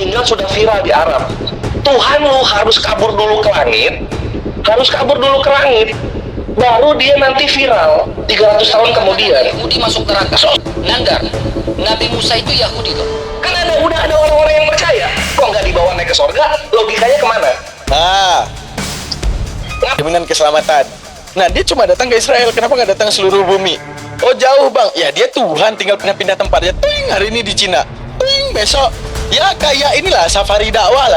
meninggal sudah viral di Arab. Tuhan lu harus kabur dulu ke langit, baru dia nanti viral 300 tahun kemudian. Yahudi masuk neraka. Nandar, Nabi Musa itu Yahudi kok. Kan udah ada orang-orang yang percaya. Kok nggak dibawa naik ke surga? Logikanya kemana? Jaminan keselamatan. Nah, dia cuma datang ke Israel. Kenapa nggak datang ke seluruh bumi? Oh, jauh bang. Ya, dia Tuhan, tinggal pindah-pindah tempatnya. Ting, hari ini di Cina. Ting, besok. Ya, kayak inilah safari dakwah.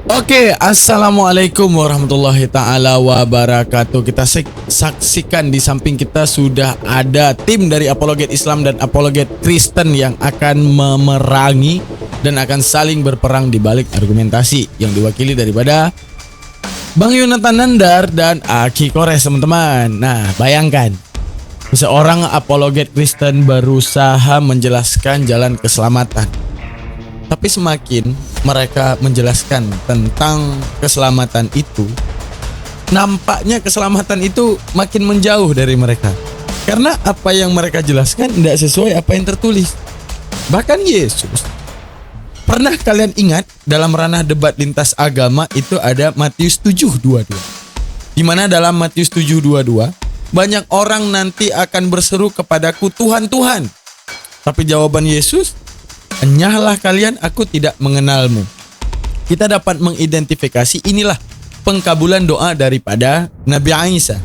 Oke, assalamualaikum warahmatullahi ta'ala wabarakatuh. Kita saksikan di samping kita sudah ada tim dari Apologet Islam dan Apologet Kristen yang akan memerangi dan akan saling berperang di balik argumentasi yang diwakili daripada Bang Yonatan Nandar dan Aki Kores, teman-teman. Nah, bayangkan seorang Apologet Kristen berusaha menjelaskan jalan keselamatan. Tapi semakin mereka menjelaskan tentang keselamatan itu, nampaknya keselamatan itu makin menjauh dari mereka. Karena apa yang mereka jelaskan tidak sesuai apa yang tertulis. Bahkan Yesus, pernah kalian ingat dalam ranah debat lintas agama itu ada Matius 7:22. Di mana dalam Matius 7:22 banyak orang nanti akan berseru kepadaku, Tuhan, Tuhan. Tapi jawaban Yesus, enyahlah kalian, aku tidak mengenalmu. Kita dapat mengidentifikasi inilah pengkabulan doa daripada Nabi Isa.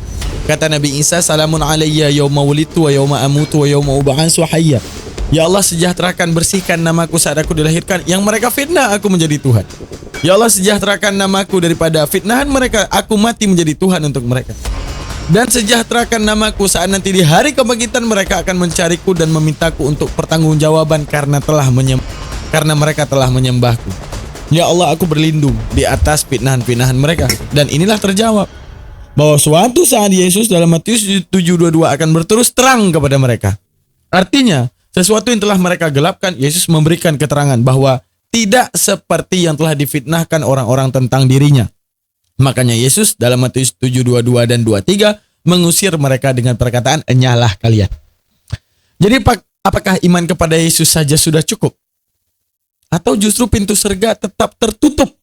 Kata Nabi Isa, salamun alayya yawma wulidtu wa yawma amutu wa yawma ub'atsu hayya. Ya Allah, sejahterakan, bersihkan namaku saat aku dilahirkan, yang mereka fitnah aku menjadi Tuhan. Ya Allah, sejahterakan namaku daripada fitnahan mereka, aku mati menjadi Tuhan untuk mereka. Dan sejahterakan namaku saat nanti di hari kebangkitan mereka akan mencariku dan memintaku untuk pertanggungjawaban karena mereka telah menyembahku. Ya Allah, aku berlindung di atas fitnahan-fitnahan mereka. Dan inilah terjawab bahwa suatu saat Yesus dalam Matius 7:22 akan berterus terang kepada mereka. Artinya, sesuatu yang telah mereka gelapkan, Yesus memberikan keterangan bahwa tidak seperti yang telah difitnahkan orang-orang tentang dirinya. Makanya Yesus dalam Matius 7:22 dan 23 mengusir mereka dengan perkataan, enyahlah kalian. Jadi apakah iman kepada Yesus saja sudah cukup? Atau justru pintu surga tetap tertutup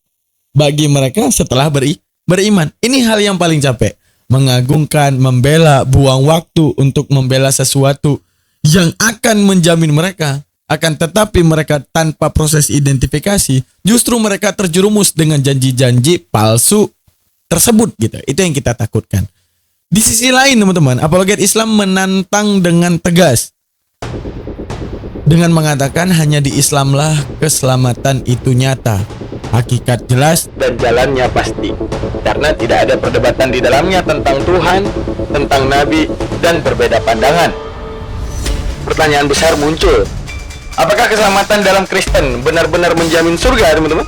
bagi mereka setelah beriman? Ini hal yang paling capek. Mengagungkan, membela, buang waktu untuk membela sesuatu yang akan menjamin mereka. Akan tetapi mereka tanpa proses identifikasi, justru mereka terjerumus dengan janji-janji palsu tersebut gitu. Itu yang kita takutkan. Di sisi lain, teman-teman, Apologet Islam menantang dengan tegas dengan mengatakan hanya di Islamlah keselamatan itu nyata, hakikat jelas dan jalannya pasti. Karena tidak ada perdebatan di dalamnya tentang Tuhan, tentang Nabi, dan berbeda pandangan. Pertanyaan besar muncul. Apakah keselamatan dalam Kristen benar-benar menjamin surga, teman-teman?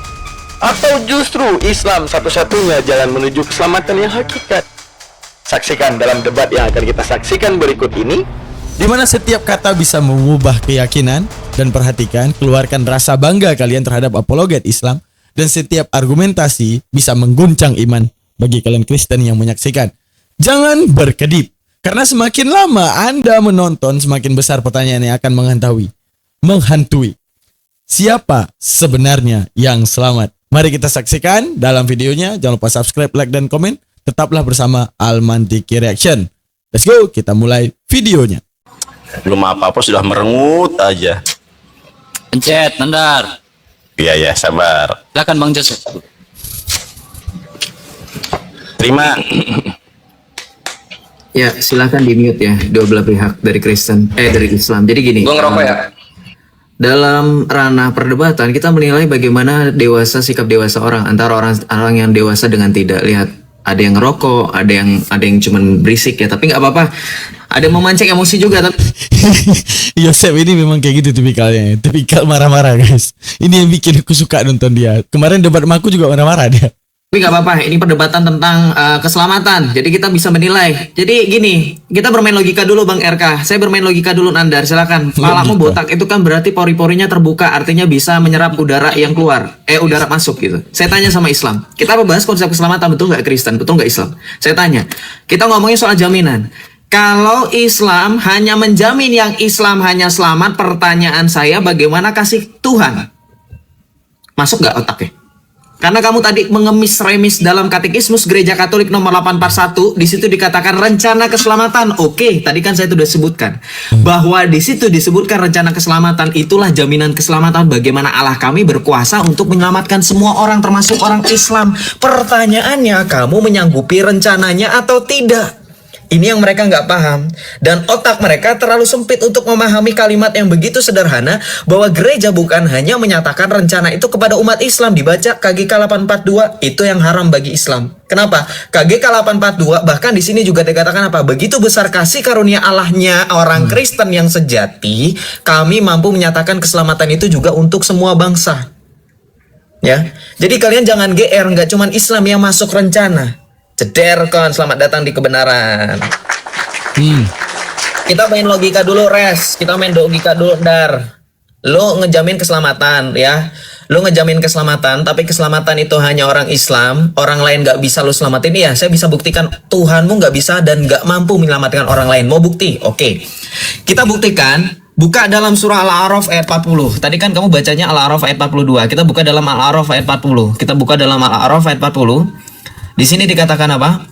Atau justru Islam satu-satunya jalan menuju keselamatan yang hakikat? Saksikan dalam debat yang akan kita saksikan berikut ini, di mana setiap kata bisa mengubah keyakinan. Dan perhatikan, keluarkan rasa bangga kalian terhadap Apologet Islam. Dan setiap argumentasi bisa mengguncang iman bagi kalian Kristen yang menyaksikan. Jangan berkedip, karena semakin lama Anda menonton, semakin besar pertanyaan yang akan menghantui. Siapa sebenarnya yang selamat? Mari kita saksikan dalam videonya. Jangan lupa subscribe, like, dan komen. Tetaplah bersama Almantiki Reaction. Let's go, kita mulai videonya. Belum apa-apa sudah merengut aja. Pencet, Nandar. Iya, sabar. Silakan Bang Jos. Terima. Ya, silakan di mute ya, dua belah pihak dari dari Islam. Jadi gini. Gue ngerokok ya. Dalam ranah perdebatan kita menilai bagaimana sikap dewasa orang, antara orang yang dewasa dengan tidak. Lihat, ada yang ngerokok, ada yang cuman berisik ya, tapi nggak apa-apa. Ada yang memancing emosi juga. Yosef ini memang kayak gitu tipikalnya, tipikal marah-marah guys. Ini yang bikin aku suka nonton dia. Kemarin debat sama aku juga marah-marah dia. Tapi nggak apa-apa, ini perdebatan tentang keselamatan. Jadi kita bisa menilai. Jadi gini, kita bermain logika dulu Bang RK. Saya bermain logika dulu Nandar, silakan. Palamu botak itu kan berarti pori-porinya terbuka, artinya bisa menyerap udara yang keluar. Udara masuk gitu. Saya tanya sama Islam. Kita membahas konsep keselamatan, betul nggak Kristen, betul nggak Islam? Saya tanya. Kita ngomongin soal jaminan. Kalau Islam hanya menjamin yang Islam hanya selamat, pertanyaan saya bagaimana kasih Tuhan? Masuk nggak otaknya? Karena kamu tadi mengemis remis dalam Katekismus Gereja Katolik nomor 841, di situ dikatakan rencana keselamatan. Oke, tadi kan saya sudah sebutkan bahwa di situ disebutkan rencana keselamatan, itulah jaminan keselamatan. Bagaimana Allah kami berkuasa untuk menyelamatkan semua orang termasuk orang Islam. Pertanyaannya, kamu menyanggupi rencananya atau tidak? Ini yang mereka nggak paham. Dan otak mereka terlalu sempit untuk memahami kalimat yang begitu sederhana bahwa gereja bukan hanya menyatakan rencana itu kepada umat Islam. Dibaca KGK 842, itu yang haram bagi Islam. Kenapa? KGK 842 bahkan di sini juga dikatakan apa? Begitu besar kasih karunia Allahnya orang Kristen yang sejati, kami mampu menyatakan keselamatan itu juga untuk semua bangsa. Ya, jadi kalian jangan GR, nggak cuman Islam yang masuk rencana. Ceder kon, selamat datang di kebenaran. Kita main logika dulu, Res. Kita main logika dulu, Dar. Lo ngejamin keselamatan, ya. Lo ngejamin keselamatan, tapi keselamatan itu hanya orang Islam. Orang lain gak bisa lo selamatin. Iya, saya bisa buktikan Tuhanmu gak bisa dan gak mampu menyelamatkan orang lain. Mau bukti? Oke. Kita buktikan. Buka dalam surah Al-A'raf ayat 40. Tadi kan kamu bacanya Al-A'raf ayat 42. Kita buka dalam Al-A'raf ayat 40. Kita buka dalam Al-A'raf ayat 40. Di sini dikatakan apa?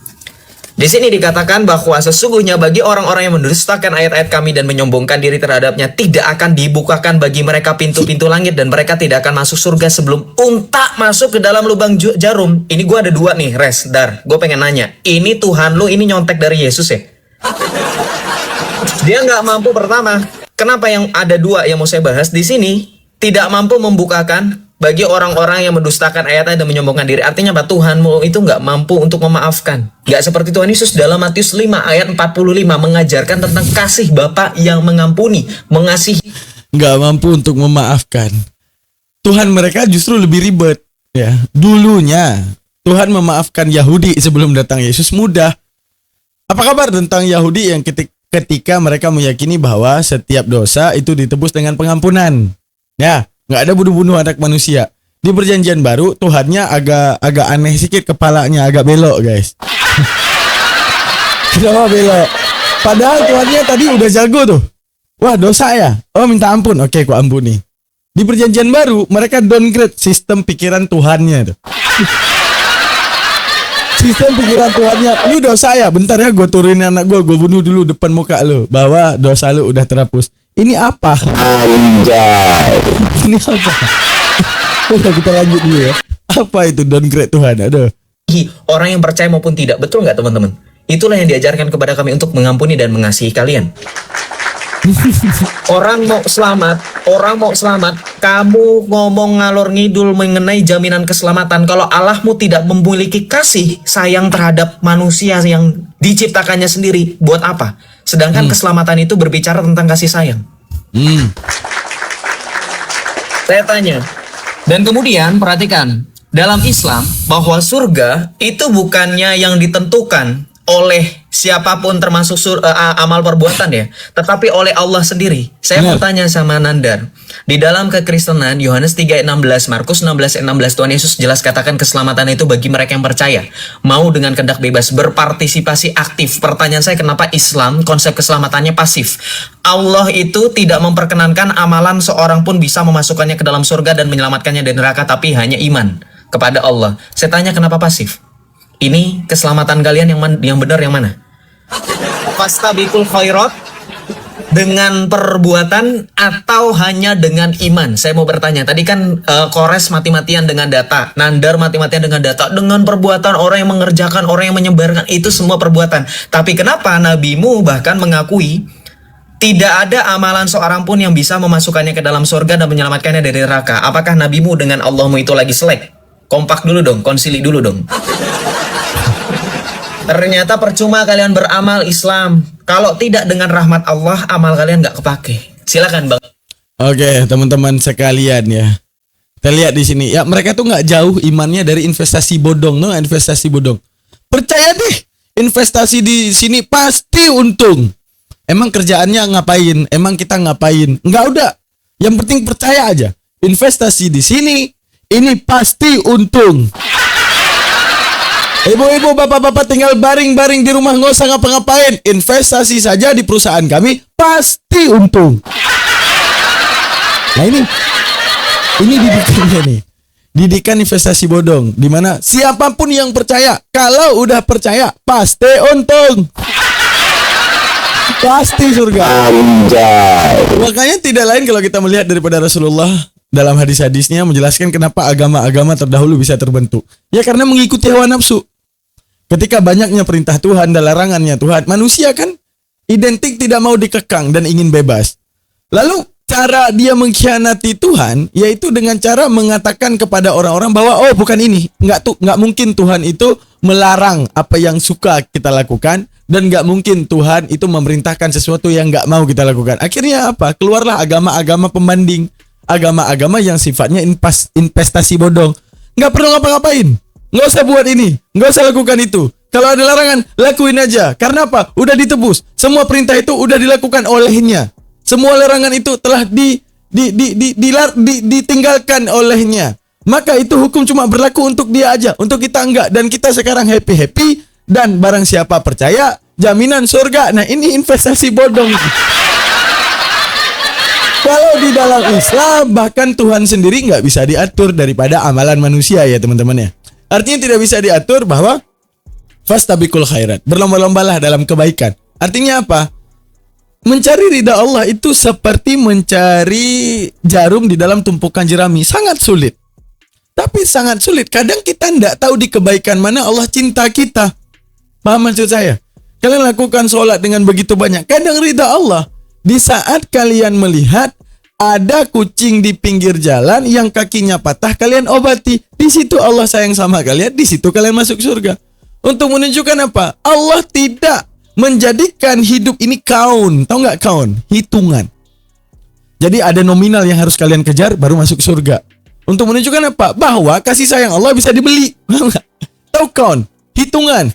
Di sini dikatakan bahwa sesungguhnya bagi orang-orang yang mendustakan ayat-ayat kami dan menyombongkan diri terhadapnya, tidak akan dibukakan bagi mereka pintu-pintu langit dan mereka tidak akan masuk surga sebelum unta masuk ke dalam lubang jarum. Ini gue ada dua nih, Res, Dar. Gue pengen nanya, ini Tuhan lu ini nyontek dari Yesus ya? Dia nggak mampu pertama. Kenapa yang ada dua yang mau saya bahas di sini tidak mampu membukakan bagi orang-orang yang mendustakan ayatnya dan menyombongkan diri? Artinya apa? Tuhanmu itu nggak mampu untuk memaafkan. Nggak seperti Tuhan Yesus dalam Matius 5 ayat 45 mengajarkan tentang kasih Bapa yang mengampuni, mengasihi. Nggak mampu untuk memaafkan. Tuhan mereka justru lebih ribet. Ya, dulunya Tuhan memaafkan Yahudi sebelum datang Yesus mudah. Apa kabar tentang Yahudi yang ketika mereka meyakini bahwa setiap dosa itu ditebus dengan pengampunan? Ya. Nggak ada bunuh-bunuh anak manusia. Di perjanjian baru Tuhannya agak aneh sedikit, kepalanya agak belok, guys. Kenapa belok? Padahal Tuhannya tadi udah jago tuh. Wah, dosa ya? Oh, minta ampun. Oke, ku ampuni. Di perjanjian baru mereka downgrade sistem pikiran Tuhannya tuh. Sistem pikiran Tuhannya, ini dosa ya? Bentar ya, gue turunin anak gue bunuh dulu depan muka lo, bahwa dosa lo udah terhapus. Ini apa? Anjay. Ini apa? Udah, kita lanjut dulu ya. Apa itu downgrade Tuhan? Aduh. Orang yang percaya maupun tidak. Betul nggak, teman-teman? Itulah yang diajarkan kepada kami untuk mengampuni dan mengasihi kalian. Orang mau selamat, kamu ngomong ngalor ngidul mengenai jaminan keselamatan. Kalau Allahmu tidak memiliki kasih sayang terhadap manusia yang diciptakannya sendiri, buat apa? Sedangkan keselamatan itu berbicara tentang kasih sayang. Saya tanya. Dan kemudian perhatikan, dalam Islam bahwa surga itu bukannya yang ditentukan oleh siapapun termasuk amal perbuatan ya, tetapi oleh Allah sendiri. Saya mau tanya sama Nandar, di dalam kekristenan Yohanes 3 ayat 16, Markus 16 ayat 16, Tuhan Yesus jelas katakan keselamatan itu bagi mereka yang percaya, mau dengan kehendak bebas, berpartisipasi aktif. Pertanyaan saya, kenapa Islam konsep keselamatannya pasif? Allah itu tidak memperkenankan amalan seorang pun bisa memasukkannya ke dalam surga dan menyelamatkannya dari neraka, tapi hanya iman kepada Allah. Saya tanya, kenapa pasif? Ini keselamatan kalian yang benar yang mana? Fastabiqul khairat dengan perbuatan atau hanya dengan iman? Saya mau bertanya. Tadi kan Kores mati-matian dengan data, Nandar mati-matian dengan data, dengan perbuatan orang yang mengerjakan, orang yang menyebarkan, itu semua perbuatan. Tapi kenapa nabimu bahkan mengakui tidak ada amalan seorang pun yang bisa memasukkannya ke dalam surga dan menyelamatkannya dari neraka? Apakah nabimu dengan Allahmu itu lagi selek? Kompak dulu dong, konsili dulu dong. Ternyata percuma kalian beramal Islam kalau tidak dengan rahmat Allah, amal kalian nggak kepake. Silakan, Bang. Oke, teman-teman sekalian ya. Kita lihat di sini. Ya, mereka tuh nggak jauh imannya dari investasi bodong, no? Investasi bodong. Percaya deh, investasi di sini pasti untung. Emang kerjaannya ngapain? Emang kita ngapain? Nggak, udah. Yang penting percaya aja. Investasi di sini ini pasti untung. Ibu-ibu, bapak-bapak tinggal baring-baring di rumah, nggak usah ngapa-ngapain. Investasi saja di perusahaan kami pasti untung. Nah ini didikannya nih. Didikan investasi bodong, di mana siapapun yang percaya, kalau udah percaya pasti untung. Pasti surga. Makanya tidak lain kalau kita melihat daripada Rasulullah dalam hadis-hadisnya menjelaskan kenapa agama-agama terdahulu bisa terbentuk. Ya karena mengikuti hawa nafsu. Ketika banyaknya perintah Tuhan dan larangannya Tuhan, manusia kan identik tidak mau dikekang dan ingin bebas. Lalu cara dia mengkhianati Tuhan yaitu dengan cara mengatakan kepada orang-orang bahwa oh bukan ini, nggak mungkin Tuhan itu melarang apa yang suka kita lakukan dan nggak mungkin Tuhan itu memerintahkan sesuatu yang nggak mau kita lakukan. Akhirnya apa? Keluarlah agama-agama pembanding, agama-agama yang sifatnya investasi bodong. Nggak perlu ngapa-ngapain. Nggak usah buat ini, nggak usah lakukan itu. Kalau ada larangan, lakuin aja. Karena apa? Udah ditebus. Semua perintah itu udah dilakukan olehnya. Semua larangan itu telah ditinggalkan olehnya. Maka itu hukum cuma berlaku untuk dia aja, untuk kita enggak. Dan kita sekarang happy-happy. Dan barang siapa percaya, jaminan surga. Nah ini investasi bodong. Kalau di dalam Islam, bahkan Tuhan sendiri nggak bisa diatur daripada amalan manusia ya teman-teman ya. Artinya tidak bisa diatur bahwa fastabiqul khairat, berlomba-lombalah dalam kebaikan. Artinya apa? Mencari ridha Allah itu seperti mencari jarum di dalam tumpukan jerami. Sangat sulit. Tapi sangat sulit. Kadang kita tidak tahu di kebaikan mana Allah cinta kita. Paham maksud saya? Kalian lakukan sholat dengan begitu banyak. Kadang ridha Allah. Di saat kalian melihat ada kucing di pinggir jalan yang kakinya patah, kalian obati. Di situ Allah sayang sama kalian, di situ kalian masuk surga. Untuk menunjukkan apa? Allah tidak menjadikan hidup ini kaun. Tahu nggak kaun? Hitungan. Jadi ada nominal yang harus kalian kejar baru masuk surga. Untuk menunjukkan apa? Bahwa kasih sayang Allah bisa dibeli. Tahu kaun? Hitungan.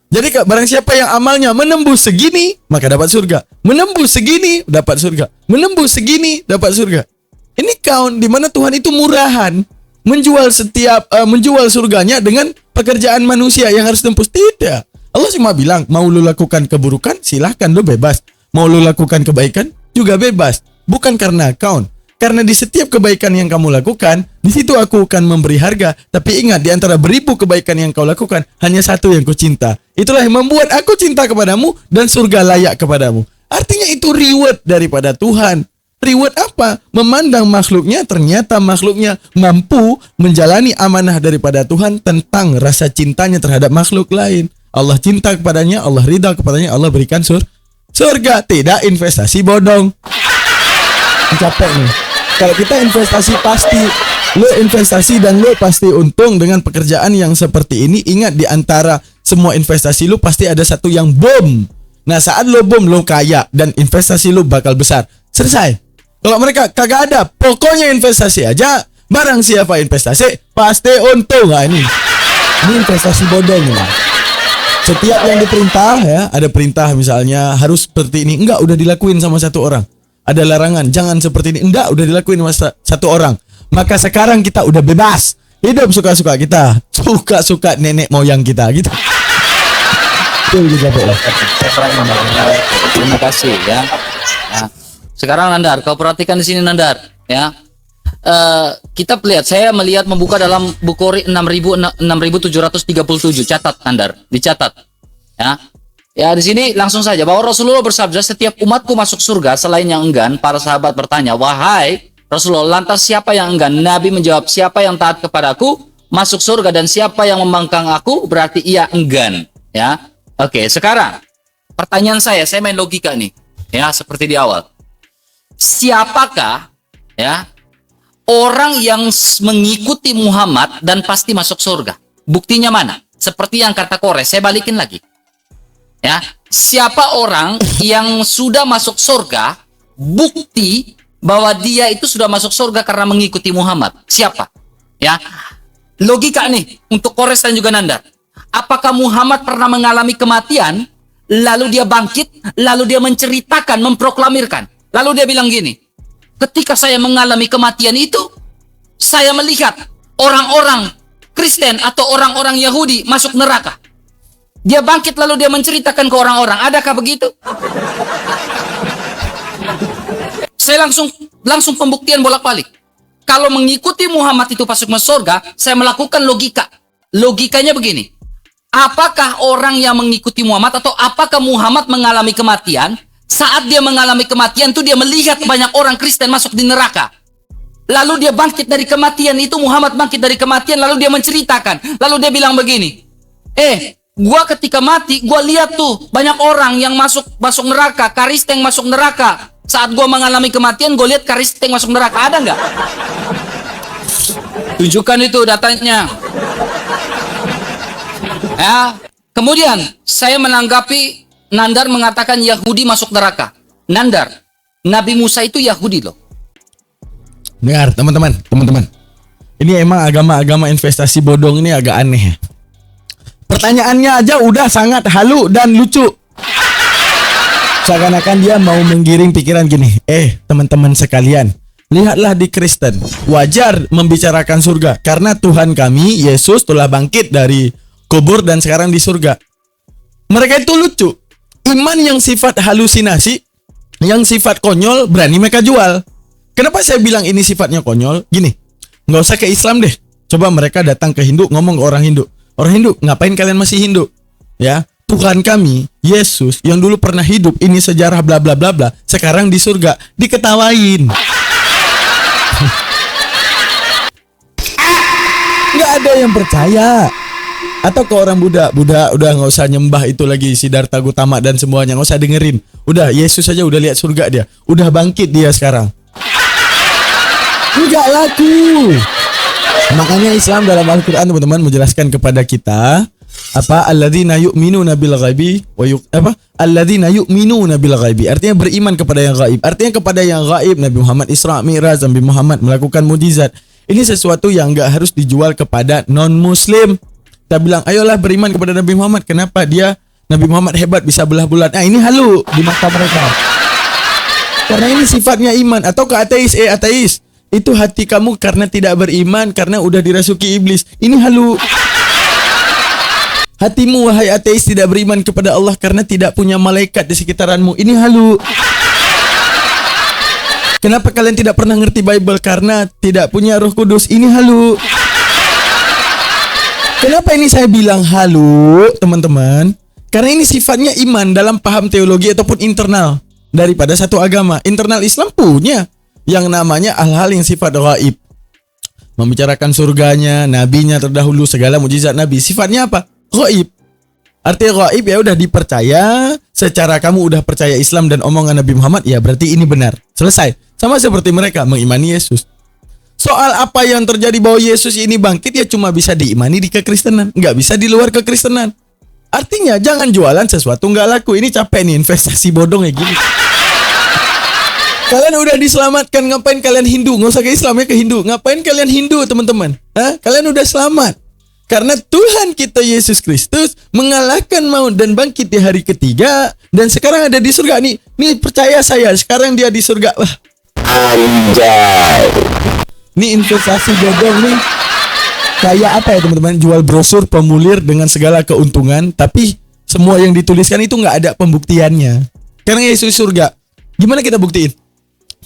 Jadi barang siapa yang amalnya menembus segini, maka dapat surga. Menembus segini, dapat surga. Menembus segini, dapat surga. Ini kaun di mana Tuhan itu murahan, menjual surganya dengan pekerjaan manusia yang harus tembus. Tidak. Allah cuma bilang, mau lu lakukan keburukan, silahkan lu bebas. Mau lu lakukan kebaikan, juga bebas. Bukan karena kaun. Karena di setiap kebaikan yang kamu lakukan, di situ aku akan memberi harga. Tapi ingat, di antara beribu kebaikan yang kau lakukan, hanya satu yang ku cinta. Itulah yang membuat aku cinta kepadamu dan surga layak kepadamu. Artinya itu reward daripada Tuhan. Reward apa? Memandang makhluknya, ternyata makhluknya mampu menjalani amanah daripada Tuhan tentang rasa cintanya terhadap makhluk lain. Allah cinta kepadanya, Allah ridha kepadanya, Allah berikan surga. Tidak investasi bodong. Capek nih. Kalau kita investasi pasti lo investasi dan lo pasti untung dengan pekerjaan yang seperti ini. Ingat, di antara semua investasi lo pasti ada satu yang bom. Nah saat lo bom, lo kaya dan investasi lo bakal besar. Selesai. Kalau mereka kagak ada, pokoknya investasi aja. Barang siapa investasi pasti untung. Nah, ini investasi bodong ya. Setiap yang diperintah ya, ada perintah misalnya harus seperti ini, enggak, udah dilakuin sama satu orang. Ada larangan, jangan seperti ini. Enggak, udah dilakuin sama satu orang. Maka sekarang kita udah bebas. Hidup suka-suka kita. Suka-suka nenek moyang kita gitu. Terima kasih ya. Nah, sekarang Nandar, kau perhatikan di sini Nandar ya. Kita lihat, saya melihat membuka dalam Bukhari 6737. Catat Nandar, dicatat. Ya. Ya, di sini langsung saja bahwa Rasulullah bersabda, setiap umatku masuk surga selain yang enggan. Para sahabat bertanya, wahai Rasulullah, lantas siapa yang enggan? Nabi menjawab, siapa yang taat kepadaku masuk surga, dan siapa yang membangkang aku berarti ia enggan. Ya, oke. Sekarang pertanyaan saya main logika nih. Ya, seperti di awal. Siapakah ya orang yang mengikuti Muhammad dan pasti masuk surga? Buktinya mana? Seperti yang kata Kores, saya balikin lagi. Ya, siapa orang yang sudah masuk surga, bukti bahwa dia itu sudah masuk surga karena mengikuti Muhammad? Siapa? Ya, logika nih untuk Kores dan juga Nandar. Apakah Muhammad pernah mengalami kematian, lalu dia bangkit, lalu dia menceritakan, memproklamirkan, lalu dia bilang gini, ketika saya mengalami kematian itu, saya melihat orang-orang Kristen atau orang-orang Yahudi masuk neraka. Dia bangkit lalu dia menceritakan ke orang-orang. Adakah begitu? Saya langsung pembuktian bolak-balik. Kalau mengikuti Muhammad itu masuk ke surga, saya melakukan logika. Logikanya begini. Apakah orang yang mengikuti Muhammad atau apakah Muhammad mengalami kematian? Saat dia mengalami kematian itu dia melihat banyak orang Kristen masuk di neraka. Lalu dia bangkit dari kematian itu, Muhammad bangkit dari kematian, lalu dia menceritakan. Lalu dia bilang begini, gua ketika mati, gua lihat tuh banyak orang yang masuk neraka, Kristen masuk neraka. Saat gua mengalami kematian, gua lihat Kristen masuk neraka. Ada nggak? Tunjukkan itu datanya. Ya, kemudian saya menanggapi Nandar mengatakan Yahudi masuk neraka. Nandar, Nabi Musa itu Yahudi loh. Dengar teman-teman. Ini emang agama-agama investasi bodong ini agak aneh ya. Pertanyaannya aja udah sangat halu dan lucu. Seakan-akan dia mau menggiring pikiran gini. Teman-teman sekalian, lihatlah di Kristen. Wajar membicarakan surga karena Tuhan kami Yesus telah bangkit dari kubur dan sekarang di surga. Mereka itu lucu. Iman yang sifat halusinasi, yang sifat konyol berani mereka jual. Kenapa saya bilang ini sifatnya konyol? Gini, nggak usah ke Islam deh. Coba mereka datang ke Hindu, ngomong ke orang Hindu. Orang Hindu, ngapain kalian masih Hindu? Ya, Tuhan kami, Yesus, yang dulu pernah hidup, ini sejarah bla bla bla bla, sekarang di surga, diketawain. Nggak ada yang percaya. Atau ke orang Buddha udah nggak usah nyembah itu lagi Siddhartha Gautama dan semuanya, nggak usah dengerin. Udah Yesus aja udah lihat surga dia, udah bangkit dia sekarang. Enggak laku. Makanya Islam dalam Al-Quran teman-teman menjelaskan kepada kita alladzina yu'minuna bil ghaibi alladzina yu'minuna bil ghaibi, artinya beriman kepada yang gaib. Artinya kepada yang gaib, Nabi Muhammad Isra Mi'raj, Nabi Muhammad melakukan mukjizat. Ini sesuatu yang enggak harus dijual kepada non muslim. Kita bilang, ayolah beriman kepada Nabi Muhammad. Kenapa dia Nabi Muhammad hebat bisa belah bulan? Ini halu di mata mereka. Karena ini sifatnya iman. Atau ke ateis, ateis, itu hati kamu karena tidak beriman, karena udah dirasuki iblis. Ini halu. Hatimu wahai ateis tidak beriman kepada Allah karena tidak punya malaikat di sekitaranmu. Ini halu. Kenapa kalian tidak pernah ngerti Bible? Karena tidak punya Roh Kudus. Ini halu. Kenapa ini saya bilang halu, teman-teman? Karena ini sifatnya iman dalam paham teologi ataupun internal daripada satu agama. Internal Islam punya yang namanya hal-hal yang sifat gaib. Membicarakan surganya, nabinya terdahulu, segala mukjizat nabi. Sifatnya apa? Gaib. Artinya gaib ya udah dipercaya. Secara kamu udah percaya Islam dan omongan Nabi Muhammad, ya berarti ini benar. Selesai. Sama seperti mereka mengimani Yesus. Soal apa yang terjadi bahwa Yesus ini bangkit ya cuma bisa diimani di kekristenan, nggak bisa di luar kekristenan. Artinya jangan jualan sesuatu nggak laku. Ini capek nih investasi bodong ya gini. Kalian udah diselamatkan, ngapain kalian Hindu? Nggak usah ke Islam ya, ke Hindu. Ngapain kalian Hindu teman-teman? Kalian udah selamat. Karena Tuhan kita Yesus Kristus mengalahkan maut dan bangkit di hari ketiga dan sekarang ada di surga nih. Nih percaya saya, sekarang dia di surga. Wah. Anjay. Ini investasi bodong nih. Kayak apa ya teman-teman? Jual brosur pemulir dengan segala keuntungan, tapi semua yang dituliskan itu nggak ada pembuktiannya. Karena Yesus surga, gimana kita buktiin?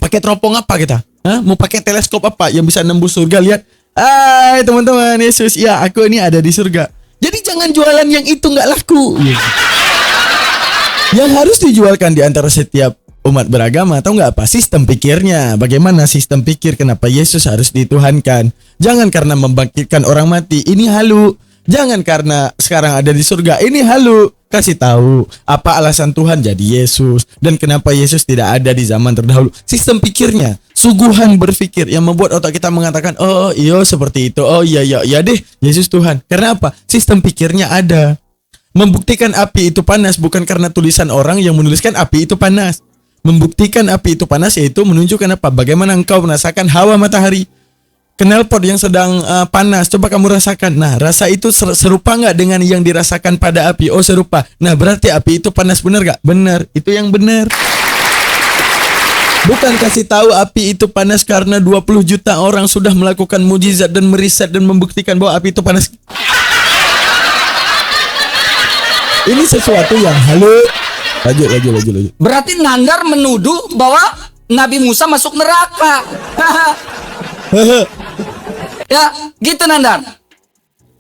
Pakai teropong apa kita? Mau pakai teleskop apa yang bisa nembus surga? Lihat, hai teman-teman, Yesus, ya aku ini ada di surga. Jadi jangan jualan yang itu nggak laku. Yang harus dijualkan di antara setiap umat beragama, tahu nggak apa? Sistem pikirnya. Bagaimana sistem pikir? Kenapa Yesus harus dituhankan? Jangan karena membangkitkan orang mati, ini halu. Jangan karena sekarang ada di surga, ini halu. Kasih tahu apa alasan Tuhan jadi Yesus dan kenapa Yesus tidak ada di zaman terdahulu. Sistem pikirnya, suguhan berpikir yang membuat otak kita mengatakan, oh iya seperti itu, oh iya deh Yesus Tuhan. Karena apa? Sistem pikirnya ada. Membuktikan api itu panas bukan karena tulisan orang yang menuliskan api itu panas. Membuktikan api itu panas yaitu menunjukkan apa? Bagaimana engkau merasakan hawa matahari. Knalpot yang sedang panas, coba kamu rasakan. Nah, rasa itu serupa nggak dengan yang dirasakan pada api? Oh, serupa. Nah, berarti api itu panas, benar nggak? Benar, itu yang benar. Bukan kasih tahu api itu panas karena 20 juta orang sudah melakukan mujizat dan meriset dan membuktikan bahwa api itu panas. Ini sesuatu yang halus. Lanjut. Berarti Nandar menuduh bahwa Nabi Musa masuk neraka. Ya, gitu Nandar.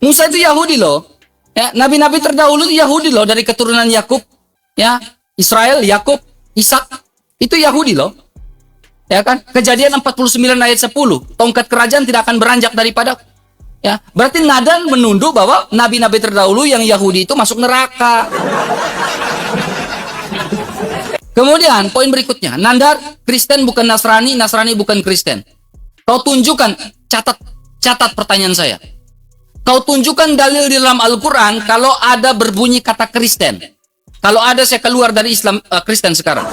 Musa itu Yahudi loh. Ya, nabi-nabi terdahulu Yahudi loh, dari keturunan Yakub. Ya, Israel, Yakub, Ishak, itu Yahudi loh. Ya kan? Kejadian 49 ayat 10. Tongkat kerajaan tidak akan beranjak daripada. Ya, berarti Nandar menuduh bahwa nabi-nabi terdahulu yang Yahudi itu masuk neraka. Kemudian poin berikutnya, Nandar Kristen bukan Nasrani, Nasrani bukan Kristen. Kau tunjukkan, catat pertanyaan saya. Kau tunjukkan dalil di dalam Al-Quran kalau ada berbunyi kata Kristen. Kalau ada, saya keluar dari Islam, Kristen sekarang.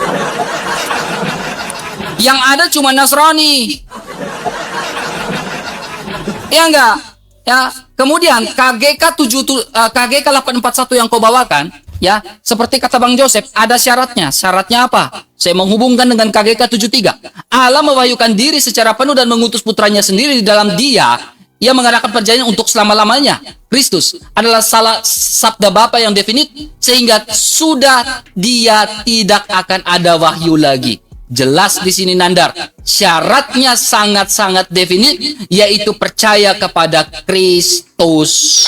Yang ada cuma Nasrani. Ya enggak? Ya, kemudian KGK 841 yang kau bawakan, ya, seperti kata Bang Joseph, ada syaratnya. Syaratnya apa? Saya menghubungkan dengan KGK 73. Allah mewahyukan diri secara penuh dan mengutus putranya sendiri di dalam dia. Ia mengadakan perjanjian untuk selama-lamanya. Kristus adalah salah sabda Bapa yang definit, sehingga sudah dia tidak akan ada wahyu lagi. Jelas di sini Nandar, syaratnya sangat-sangat definit, yaitu percaya kepada Kristus.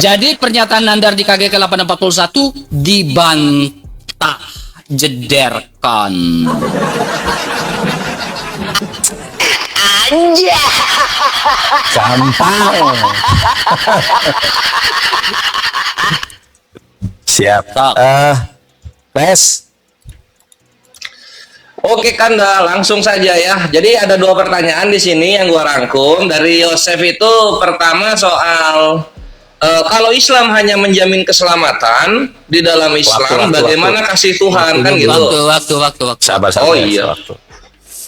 Jadi pernyataan Nandar di KGK 841 dibantah, jederkan. Siap. Tes. Oke Kanda, langsung saja ya. Jadi ada dua pertanyaan di sini yang gua rangkum dari Yosef. Itu pertama soal kalau Islam hanya menjamin keselamatan di dalam Islam, bagaimana kasih Tuhan kan gitu. Waktu. Sabar. Oh iya. Waktu.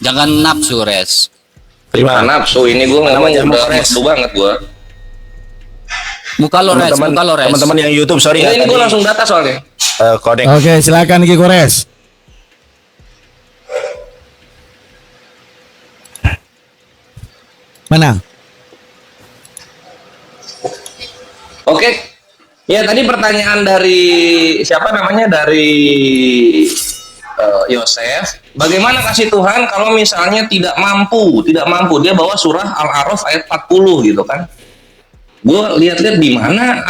Jangan nafsu, Res. Terima. Nafsu ini gua ngomong udah nafsu banget gua. Buka lo, Res. Teman-teman yang YouTube, sorry ya. Ini gua langsung data soalnya. Connect. Oke, silakan Ki Kores. Mana? Oke. Ya tadi pertanyaan dari siapa namanya, dari Yosef. Bagaimana kasih Tuhan kalau misalnya tidak mampu? Dia bawa surah Al-A'raf ayat 40 gitu kan. Gue lihat-lihat di mana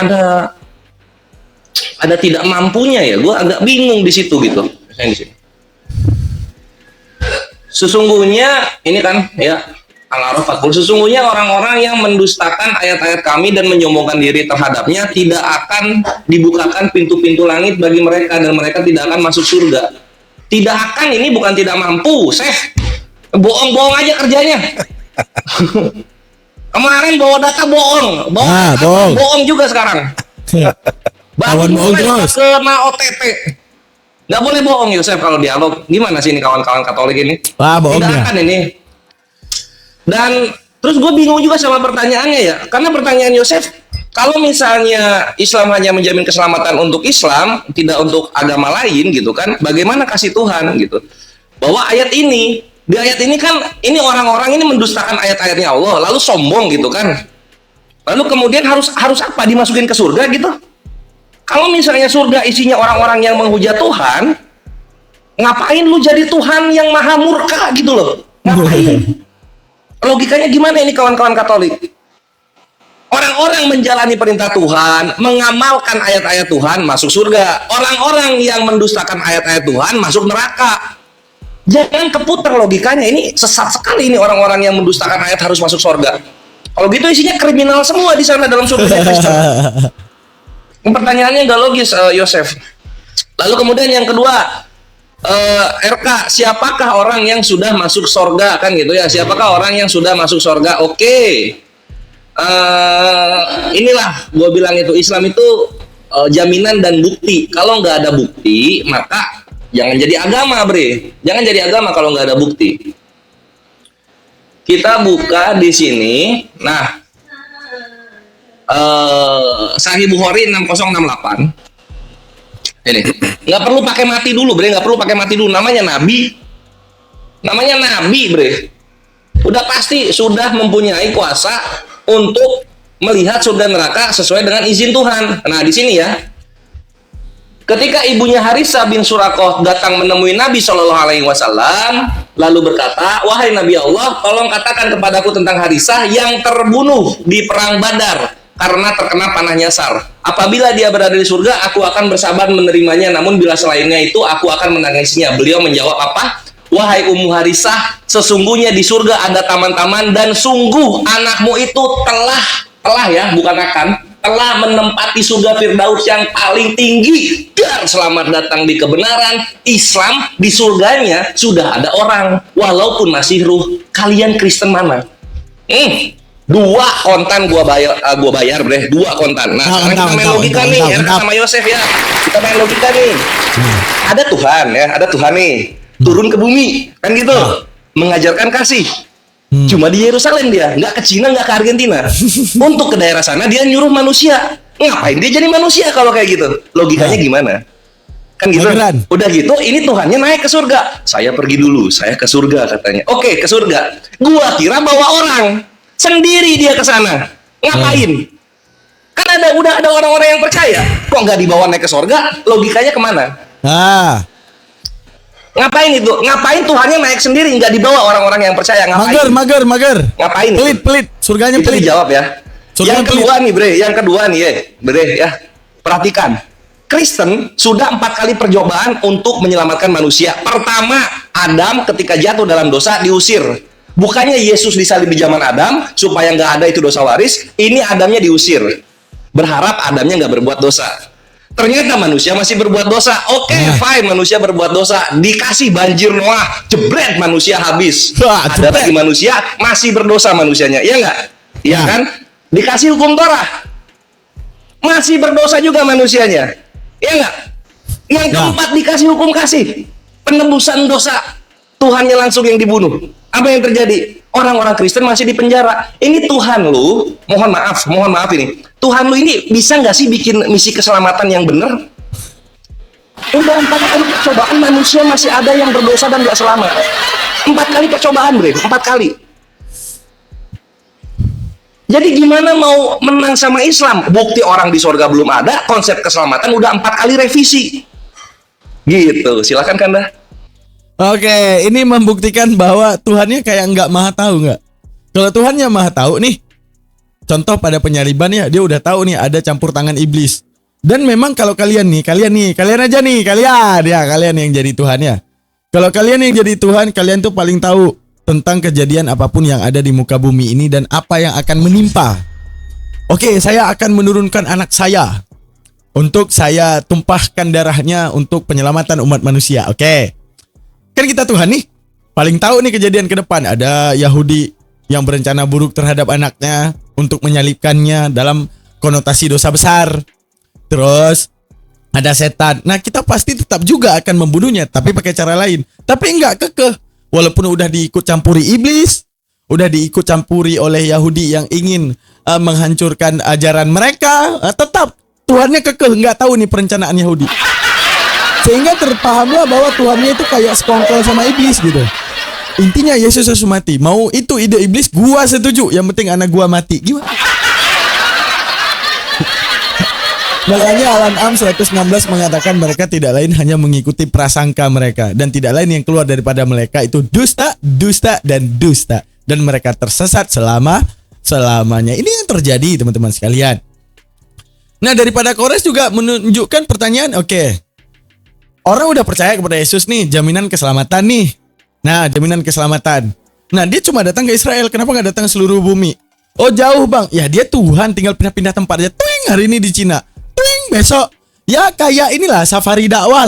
ada tidak mampunya ya. Gue agak bingung di situ gitu. Misalnya di sini. Sesungguhnya ini kan ya Al-A'raf 40, sesungguhnya orang-orang yang mendustakan ayat-ayat kami dan menyombongkan diri terhadapnya tidak akan dibukakan pintu-pintu langit bagi mereka dan mereka tidak akan masuk surga. Tidak akan ini bukan tidak mampu, Chef. Bohong-bohong aja kerjanya. Kemarin bawa data bohong, bohong juga sekarang. Kawan bohong terus. Kena OTT. Nggak boleh bohong Yosef kalau dialog. Gimana sih ini kawan-kawan Katolik ini? Wah, bohong tidak ya. akan ini. Dan terus gue bingung juga sama pertanyaannya ya, karena pertanyaan Yosef, kalau misalnya Islam hanya menjamin keselamatan untuk Islam, tidak untuk agama lain gitu kan, bagaimana kasih Tuhan gitu? Bahwa ayat ini, di ayat ini kan, ini orang-orang ini mendustakan ayat-ayatnya Allah, lalu sombong gitu kan, lalu kemudian harus apa, dimasukin ke surga gitu? Kalau misalnya surga isinya orang-orang yang menghujat Tuhan, ngapain lu jadi Tuhan yang maha murka gitu loh? Ngapain? Logikanya gimana ini kawan-kawan Katolik? Orang-orang menjalani perintah Tuhan, mengamalkan ayat-ayat Tuhan, masuk surga. Orang-orang yang mendustakan ayat-ayat Tuhan, masuk neraka. Jangan keputar logikanya, ini sesat sekali ini orang-orang yang mendustakan ayat harus masuk surga. Kalau gitu isinya kriminal semua di sana dalam surga Kristen. Pertanyaannya nggak logis, Yosef. Lalu kemudian yang kedua, RK, siapakah orang yang sudah masuk surga kan gitu ya? Siapakah orang yang sudah masuk surga? Oke. Inilah gue bilang itu Islam itu jaminan dan bukti. Kalau nggak ada bukti, maka jangan jadi agama, bre. Jangan jadi agama kalau nggak ada bukti. Kita buka di sini. Nah, Sahih Bukhari 6068. Ini nggak perlu pakai mati dulu, bre. Nggak perlu pakai mati dulu. Namanya nabi, bre. Udah pasti sudah mempunyai kuasa untuk melihat surga neraka sesuai dengan izin Tuhan. Nah di sini ya, ketika ibunya Harisah bin Surakoh datang menemui Nabi Shallallahu Alaihi Wasallam, lalu berkata, wahai Nabi Allah, tolong katakan kepadaku tentang Harisah yang terbunuh di perang Badar karena terkena panah nyasar. Apabila dia berada di surga, aku akan bersabar menerimanya. Namun bila selainnya itu, aku akan menangisinya. Beliau menjawab apa? Wahai Ummu Harisah, sesungguhnya di surga ada taman-taman dan sungguh anakmu itu telah ya, bukan akan, telah menempati surga Firdaus yang paling tinggi. Dan selamat datang di kebenaran Islam, di surganya sudah ada orang walaupun masih ruh. Kalian Kristen mana? 2 kontan gua bayar bre, 2 kontan. Nah sekarang kita main logika nih ya sama Yosef ya. Kita main logika nih. Ada Tuhan ya, ada Tuhan nih turun ke bumi kan gitu, mengajarkan kasih. Cuma di Yerusalem dia, nggak ke Cina, nggak ke Argentina. Untuk ke daerah sana dia nyuruh manusia. Ngapain dia jadi manusia kalau kayak gitu? Logikanya gimana? Kan gitu. Udah gitu, ini Tuhannya naik ke surga. Saya pergi dulu, saya ke surga katanya. Oke, ke surga. Gua kira bawa orang. Sendiri dia ke sana. Ngapain? Kan udah ada orang-orang yang percaya. Kok nggak dibawa naik ke surga? Logikanya kemana? Ngapain itu? Ngapain Tuhannya naik sendiri, nggak dibawa orang-orang yang percaya? Ngapain? Mager. Ngapain? Pelit. Surganya itu pelit. Dijawab ya. Surganya yang kedua nih, bre. Yang kedua nih, bre ya. Perhatikan. Kristen sudah 4 kali percobaan untuk menyelamatkan manusia. Pertama, Adam ketika jatuh dalam dosa diusir. Bukannya Yesus disalib di zaman Adam supaya nggak ada itu dosa waris. Ini Adamnya diusir. Berharap Adamnya nggak berbuat dosa. Ternyata manusia masih berbuat dosa. Oke, fine, manusia berbuat dosa. Dikasih banjir Noah, jebret manusia habis. Ada lagi manusia masih berdosa manusianya, iya nggak? Iya kan? Dikasih hukum Torah, masih berdosa juga manusianya, iya nggak? Yang keempat dikasih hukum kasih, penebusan dosa, Tuhannya langsung yang dibunuh. Apa yang terjadi? Orang-orang Kristen masih di penjara. Ini Tuhan lu, mohon maaf ini. Tuhan lu ini bisa nggak sih bikin misi keselamatan yang benar? Udah 4 kali percobaan manusia masih ada yang berdosa dan nggak selamat. 4 kali percobaan, bre, 4 kali. Jadi gimana mau menang sama Islam? Bukti orang di surga belum ada, konsep keselamatan udah 4 kali revisi. Gitu, silakan Kanda. Oke, ini membuktikan bahwa Tuhannya kayak nggak maha tahu nggak? Kalau Tuhannya maha tahu nih, contoh pada penyaliban ya, dia udah tahu nih ada campur tangan iblis. Dan memang kalau kalian yang jadi Tuhannya. Kalau kalian yang jadi Tuhan, kalian tuh paling tahu tentang kejadian apapun yang ada di muka bumi ini dan apa yang akan menimpa. Oke, saya akan menurunkan anak saya untuk saya tumpahkan darahnya untuk penyelamatan umat manusia. Oke. Kan kita Tuhan nih, paling tahu nih kejadian ke depan. Ada Yahudi yang berencana buruk terhadap anaknya untuk menyalibkannya dalam konotasi dosa besar. Terus ada setan. Nah, kita pasti tetap juga akan membunuhnya, tapi pakai cara lain. Tapi enggak kekeh. Walaupun udah diikut campuri iblis, udah diikut campuri oleh Yahudi yang ingin menghancurkan ajaran mereka, tetap Tuhannya kekeh, enggak tahu nih perencanaan Yahudi. Sehingga terpahamlah bahwa Tuhannya itu kayak sekongkol sama iblis gitu. Intinya Yesus harus mati. Mau itu ide iblis, gua setuju. Yang penting anak gua mati. Gimana? Makanya Al-An'am 116 mengatakan mereka tidak lain hanya mengikuti prasangka mereka. Dan tidak lain yang keluar daripada mereka itu dusta, dusta, dan dusta. Dan mereka tersesat selamanya. Ini yang terjadi teman-teman sekalian. Nah daripada Kores juga menunjukkan pertanyaan. Oke. Orang udah percaya kepada Yesus nih, jaminan keselamatan nih. Nah, jaminan keselamatan. Nah, dia cuma datang ke Israel, kenapa nggak datang ke seluruh bumi? Oh, jauh bang. Ya, dia Tuhan, tinggal pindah-pindah tempat aja. Tuing, hari ini di Cina. Tuing, besok. Ya, kayak inilah, safari dakwah.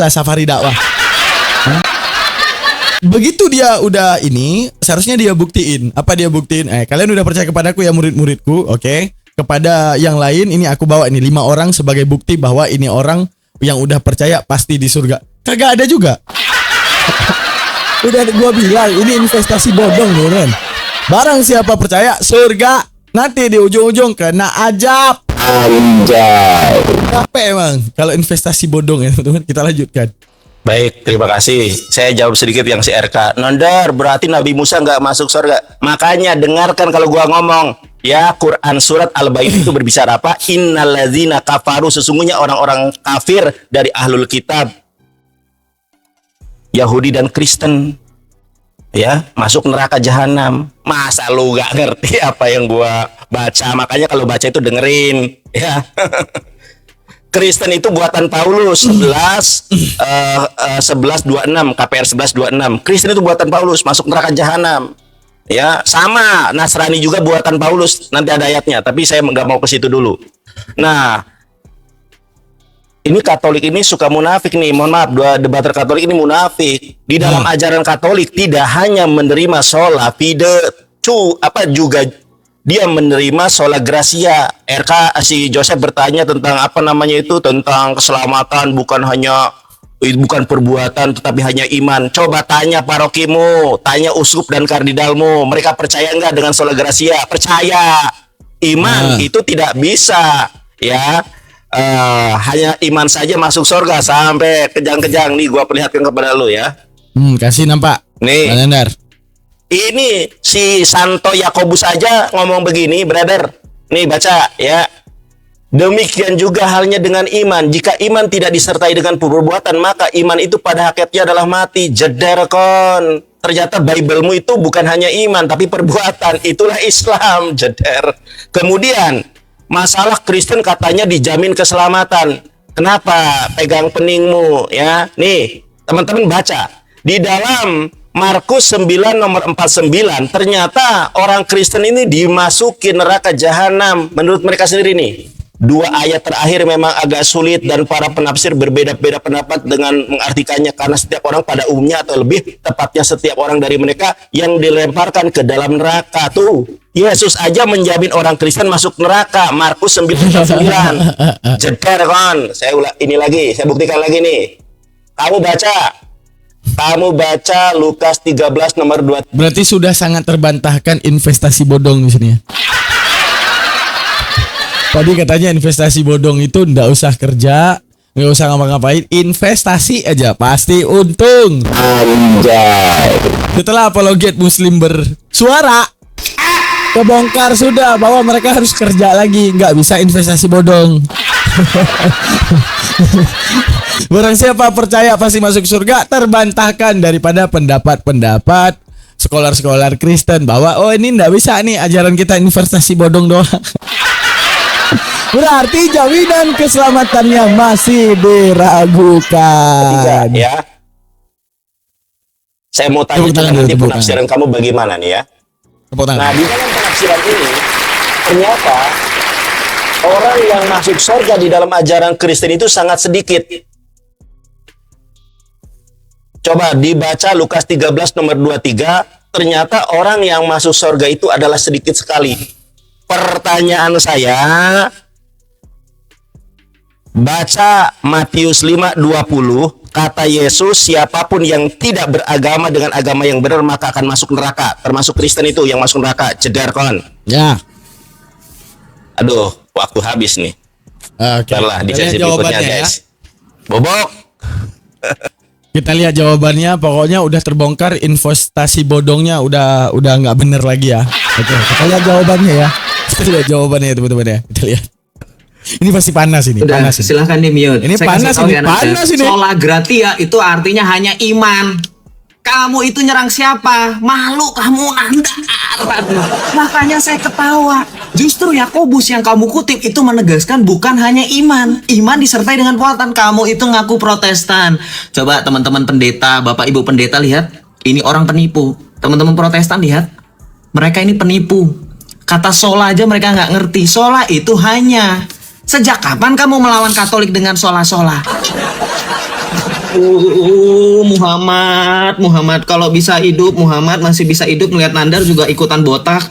Begitu dia udah ini, seharusnya dia buktiin. Apa dia buktiin? Kalian udah percaya kepadaku ya murid-muridku, oke? Kepada yang lain, ini aku bawa ini 5 orang sebagai bukti bahwa ini orang yang udah percaya pasti di surga. Kagak ada juga. Udah gua bilang ini investasi bodong beneran. Barang siapa percaya surga, nanti di ujung-ujung kena ajab. Capek emang kalau investasi bodong ya teman-teman. Kita lanjutkan. Baik, terima kasih. Saya jawab sedikit yang si RK. Nandar, berarti Nabi Musa nggak masuk surga. Makanya dengarkan kalau gua ngomong. Ya, Quran surat Al-Baqarah itu berbicara apa? Innalladzina kafaru, sesungguhnya orang-orang kafir dari ahlul kitab, Yahudi dan Kristen, ya, masuk neraka jahanam. Masa lu gak ngerti apa yang gua baca? Makanya kalau baca itu dengerin, ya. Kristen itu buatan Paulus 11:26 KPR 11:26. Kristen itu buatan Paulus, masuk neraka jahanam. Ya, sama Nasrani juga buatan Paulus. Nanti ada ayatnya, tapi saya nggak mau ke situ dulu. Nah, ini Katolik ini suka munafik nih. Mohon maaf, dua debater Katolik ini munafik. Di dalam ajaran Katolik tidak hanya menerima sola fide, juga dia menerima sola gracia. RK si Joseph bertanya tentang apa namanya itu, tentang keselamatan bukan perbuatan tetapi hanya iman. Coba tanya parokimu, tanya uskup dan kardinalmu, mereka percaya enggak dengan sola gracia? Percaya. Iman itu tidak bisa, ya. Hanya iman saja masuk surga sampai kejang-kejang. Nih gua perlihatkan kepada lu ya. Kasih nampak. Nih. Nandar. Ini si Santo Yakobus aja ngomong begini, brother. Nih baca ya. Demikian juga halnya dengan iman. Jika iman tidak disertai dengan perbuatan, maka iman itu pada hakikatnya adalah mati. Jeder kon. Ternyata Biblemu itu bukan hanya iman tapi perbuatan. Itulah Islam, jeder. Kemudian masalah Kristen katanya dijamin keselamatan. Kenapa? Pegang peningmu ya. Nih, teman-teman baca. Di dalam Markus 9 nomor 49, ternyata orang Kristen ini dimasuki neraka jahanam menurut mereka sendiri nih. Dua ayat terakhir memang agak sulit dan para penafsir berbeda-beda pendapat dengan mengartikannya, karena setiap orang pada umumnya atau lebih tepatnya setiap orang dari mereka yang dilemparkan ke dalam neraka. Tuh, Yesus aja menjamin orang Kristen masuk neraka. Markus 9:9. Jeder kan. Saya buktikan lagi nih. Kamu baca Lukas 13 nomor 2. Berarti sudah sangat terbantahkan investasi bodong di sini ya. Tadi katanya investasi bodong itu nggak usah kerja, nggak usah ngapa-ngapain, investasi aja pasti untung. Setelah apologet Muslim bersuara, kebongkar sudah bahwa mereka harus kerja lagi, nggak bisa investasi bodong. Barang siapa percaya pasti masuk surga, terbantahkan daripada pendapat-pendapat sekolah Kristen bahwa oh ini nggak bisa nih ajaran kita investasi bodong doang. Berarti jaminan keselamatannya masih diragukan. Ya. Saya mau tanya juga nanti penafsiran kamu bagaimana nih ya. Nah, di dalam penafsiran ini ternyata orang yang masuk surga di dalam ajaran Kristen itu sangat sedikit. Coba dibaca Lukas 13 nomor 23, ternyata orang yang masuk surga itu adalah sedikit sekali. Pertanyaan saya, baca Matius 5:20, kata Yesus, siapapun yang tidak beragama dengan agama yang benar maka akan masuk neraka, termasuk Kristen itu yang masuk neraka. Jedar kon. Ya. Aduh, waktu habis nih. Oke. Bentar di sesi berikutnya guys. Bobok. Kita lihat jawabannya, pokoknya udah terbongkar investasi bodongnya udah nggak bener lagi ya. Oke, kita lihat jawabannya ya. Kita lihat jawabannya ya teman-teman ya. Kita lihat. Ini pasti panas ini. Udah, panas ini. silahkan di mute. Ini Saya panas kasih tahu ini. ya, Panas ini. Sola gratia itu artinya hanya iman. Kamu itu nyerang siapa? Malu kamu Nandar. Makanya saya ketawa. Justru Yakobus yang kamu kutip itu menegaskan bukan hanya iman. Iman disertai dengan perbuatan. Kamu itu ngaku Protestan. Coba teman-teman pendeta, Bapak Ibu pendeta lihat. Ini orang penipu. Teman-teman Protestan lihat. Mereka ini penipu. Kata sola aja mereka nggak ngerti. Sola itu hanya. Sejak kapan kamu melawan Katolik dengan sola-sola? Muhammad kalau bisa hidup, Muhammad masih bisa hidup melihat Nandar juga ikutan botak.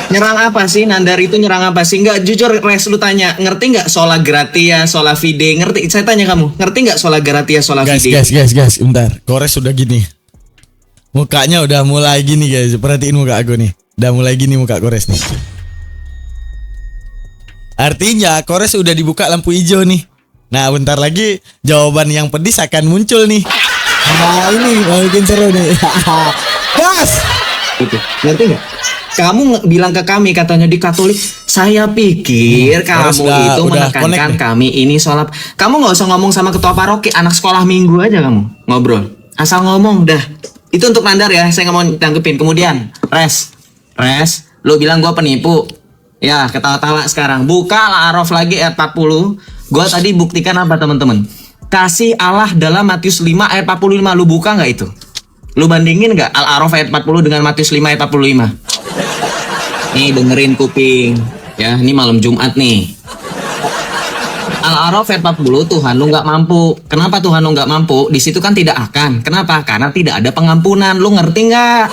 Nyerang apa sih Nandar itu, nyerang apa sih? Enggak, jujur Res, lu tanya, ngerti nggak sola gratia, sola fide? Ngerti? Saya tanya kamu, ngerti nggak sola gratia, sola fide? Guys, bentar. Kores sudah gini. Mukanya udah mulai gini guys. Perhatiin muka aku nih. Udah mulai gini muka Kores nih. Artinya Kores udah dibuka lampu hijau nih. Nah, bentar lagi jawaban yang pedis akan muncul nih. Nah, ini bikin seru nih. Gas! Gitu. Ngerti nggak? Kamu bilang ke kami katanya di Katolik, saya pikir kamu itu udah menekankan connect nih. kami ini sholat. Kamu nggak usah ngomong sama ketua paroki, anak sekolah minggu aja kamu ngobrol. Asal ngomong dah. Itu untuk Nandar ya, saya nggak mau tanggepin. Kemudian, Res, lu bilang gua penipu. Ya, ketawa-tawa sekarang. Buka Al-A'raf lagi ayat 40. Gua tadi buktikan apa teman-teman? Kasih Allah dalam Matius 5 ayat 45. Lu buka nggak itu? Lu bandingin nggak Al-A'raf ayat 40 dengan Matius 5 ayat 45? Nih dengerin kuping. Ya, ini malam Jumat nih. Al-A'raf ayat 40, Tuhan lu nggak mampu. Kenapa Tuhan lu nggak mampu? Di situ kan tidak akan. Kenapa? Karena tidak ada pengampunan. Lu ngerti nggak?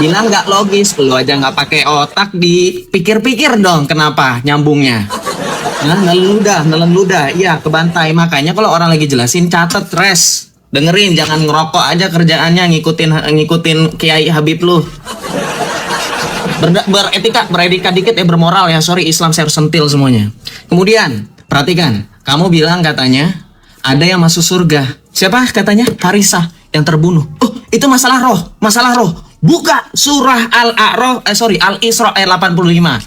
Bilang nggak logis. Lu aja nggak pakai otak, dipikir-pikir dong. Kenapa nyambungnya? Nah, nelen ludah. Iya, kebantai. Makanya kalau orang lagi jelasin, catet, Res. Dengerin, jangan ngerokok aja kerjaannya, ngikutin Kiai Habib lu. Beretika dikit ya, bermoral ya. Sorry, Islam saya harus sentil semuanya. Kemudian, perhatikan. Kamu bilang katanya ada yang masuk surga. Siapa katanya? Harisah yang terbunuh. Oh, itu masalah roh. Buka surah Al-Isra ayat 85.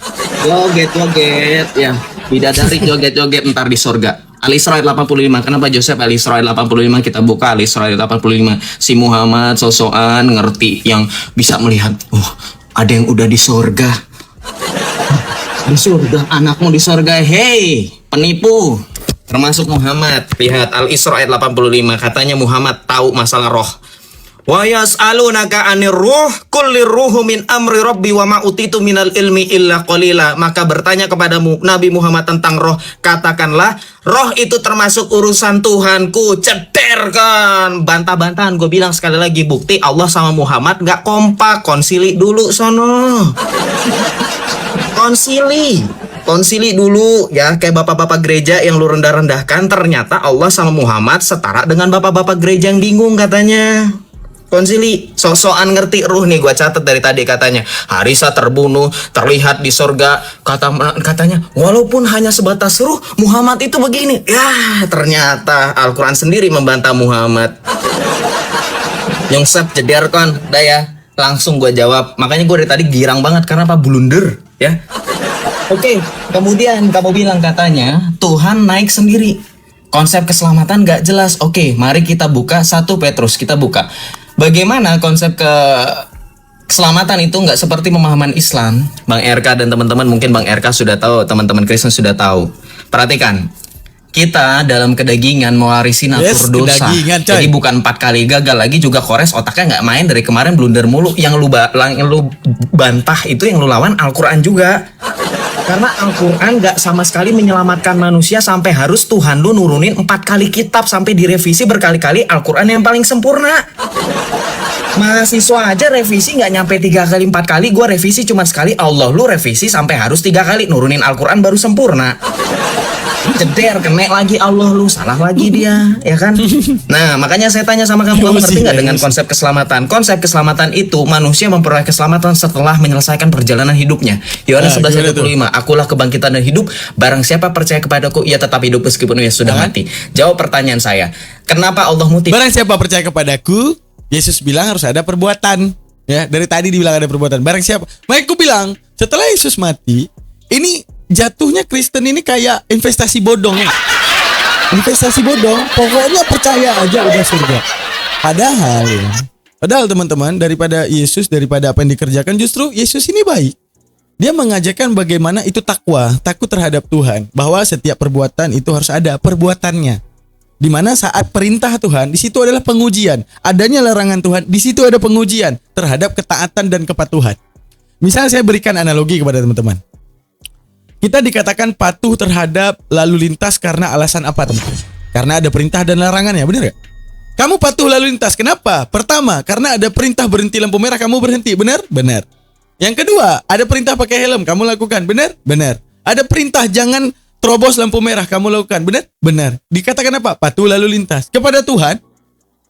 Joget ya. Bidadari joget-joget ntar di surga. Al-Isra ayat 85. Kenapa Joseph Al-Isra ayat 85? Kita buka Al-Isra ayat 85. Si Muhammad sosokan ngerti yang bisa melihat. Ada yang udah di surga. Di surga, anakmu di surga. Hei, penipu. Termasuk Muhammad. Lihat Al-Isra ayat 85. Katanya Muhammad tahu masalah roh. Wa yas'alunaka 'anir ruh kullir ruhu min amri rabbi wa ma utitu minal ilmi illa qalila. Maka bertanya kepadamu Nabi Muhammad tentang roh, katakanlah roh itu termasuk urusan Tuhanku. Ceder kan, bantah-bantahan. Gue bilang sekali lagi, bukti Allah sama Muhammad gak kompak. Konsili dulu sono. Konsili dulu ya, kayak bapak-bapak gereja yang lu rendah-rendahkan. Ternyata Allah sama Muhammad setara dengan bapak-bapak gereja yang bingung katanya. Konsili, sosokan ngerti ruh nih, gua catat dari tadi katanya Harisah terbunuh, terlihat di surga. Katanya walaupun hanya sebatas ruh, Muhammad itu begini. Ya, ternyata Al-Quran sendiri membantah Muhammad. Nyongsep jeder kan, dah ya. Langsung gua jawab. Makanya gua dari tadi girang banget karena apa? Blunder ya. Oke, kemudian kamu bilang katanya Tuhan naik sendiri. Konsep keselamatan gak jelas. Oke, mari kita buka 1 Petrus. Kita buka. Bagaimana konsep keselamatan itu nggak seperti pemahaman Islam. Bang RK dan teman-teman, mungkin Bang RK sudah tahu, teman-teman Kristen sudah tahu. Perhatikan, kita dalam kedagingan mewarisi natur dosa. Jadi bukan 4 kali gagal lagi juga. Kores otaknya nggak main dari kemarin, blunder mulu. Yang lu bantah itu, yang lu lawan Al-Quran juga. Karena Al-Quran gak sama sekali menyelamatkan manusia sampai harus Tuhan lu nurunin 4 kali kitab sampai direvisi berkali-kali. Al-Quran yang paling sempurna. Mahasiswa aja revisi gak nyampe 3 kali 4 kali. Gua revisi cuma sekali. Allah lu revisi sampai harus 3 kali. Nurunin Al-Quran baru sempurna. Jeder, kena lagi Allah lu, salah lagi dia, ya kan? Nah, makanya saya tanya sama kamu ngerti nggak dengan konsep keselamatan? Konsep keselamatan itu manusia memperoleh keselamatan setelah menyelesaikan perjalanan hidupnya. Yohanes 11:25, akulah kebangkitan dan hidup. Barang siapa percaya kepadaku, ia tetap hidup meskipun ia sudah mati. Jawab pertanyaan saya. Kenapa Allah muti? Barang siapa percaya kepadaku, Yesus bilang harus ada perbuatan. Ya, dari tadi dibilang ada perbuatan. Barang siapa? Makanya aku bilang, setelah Yesus mati, ini jatuhnya Kristen ini kayak investasi bodong ya. Investasi bodong, pokoknya percaya aja udah surga. Padahal teman-teman, daripada Yesus, daripada apa yang dikerjakan, justru Yesus ini baik. Dia mengajarkan bagaimana itu takwa, takut terhadap Tuhan, bahwa setiap perbuatan itu harus ada perbuatannya. Dimana saat perintah Tuhan, di situ adalah pengujian. Adanya larangan Tuhan, di situ ada pengujian terhadap ketaatan dan kepatuhan. Misal saya berikan analogi kepada teman-teman. Kita dikatakan patuh terhadap lalu lintas karena alasan apa, teman-teman? Karena ada perintah dan larangannya, benar gak? Kamu patuh lalu lintas, kenapa? Pertama, karena ada perintah berhenti lampu merah, kamu berhenti, benar? Benar. Yang kedua, ada perintah pakai helm, kamu lakukan, benar? Benar. Ada perintah jangan terobos lampu merah, kamu lakukan, benar? Benar. Dikatakan apa? Patuh lalu lintas. Kepada Tuhan,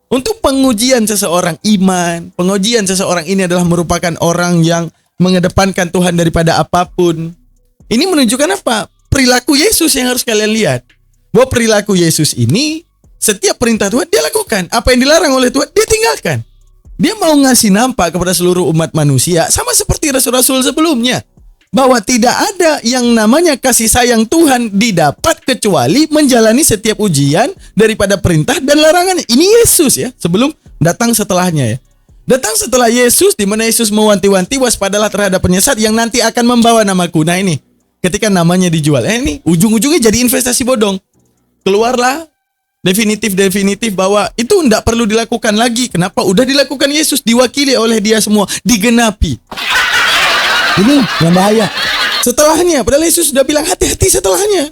untuk pengujian seseorang iman, pengujian seseorang ini adalah merupakan orang yang mengedepankan Tuhan daripada apapun. Ini menunjukkan apa? perilaku Yesus yang harus kalian lihat. Bahwa perilaku Yesus ini, setiap perintah Tuhan dia lakukan. Apa yang dilarang oleh Tuhan dia tinggalkan. Dia mau ngasih nampak kepada seluruh umat manusia, sama seperti rasul-rasul sebelumnya, bahwa tidak ada yang namanya kasih sayang Tuhan didapat kecuali menjalani setiap ujian daripada perintah dan larangannya. Ini Yesus ya, sebelum datang setelahnya ya. Datang setelah Yesus, di mana Yesus mewanti-wanti, waspadalah terhadap penyesat yang nanti akan membawa namaku. Nah ini, ketika namanya dijual, ini ujung-ujungnya jadi investasi bodong. Keluarlah definitif bahwa itu tidak perlu dilakukan lagi. Kenapa? Udah dilakukan Yesus, diwakili oleh dia semua, digenapi. Ini yang bahaya. Setelahnya, padahal Yesus sudah bilang hati-hati setelahnya.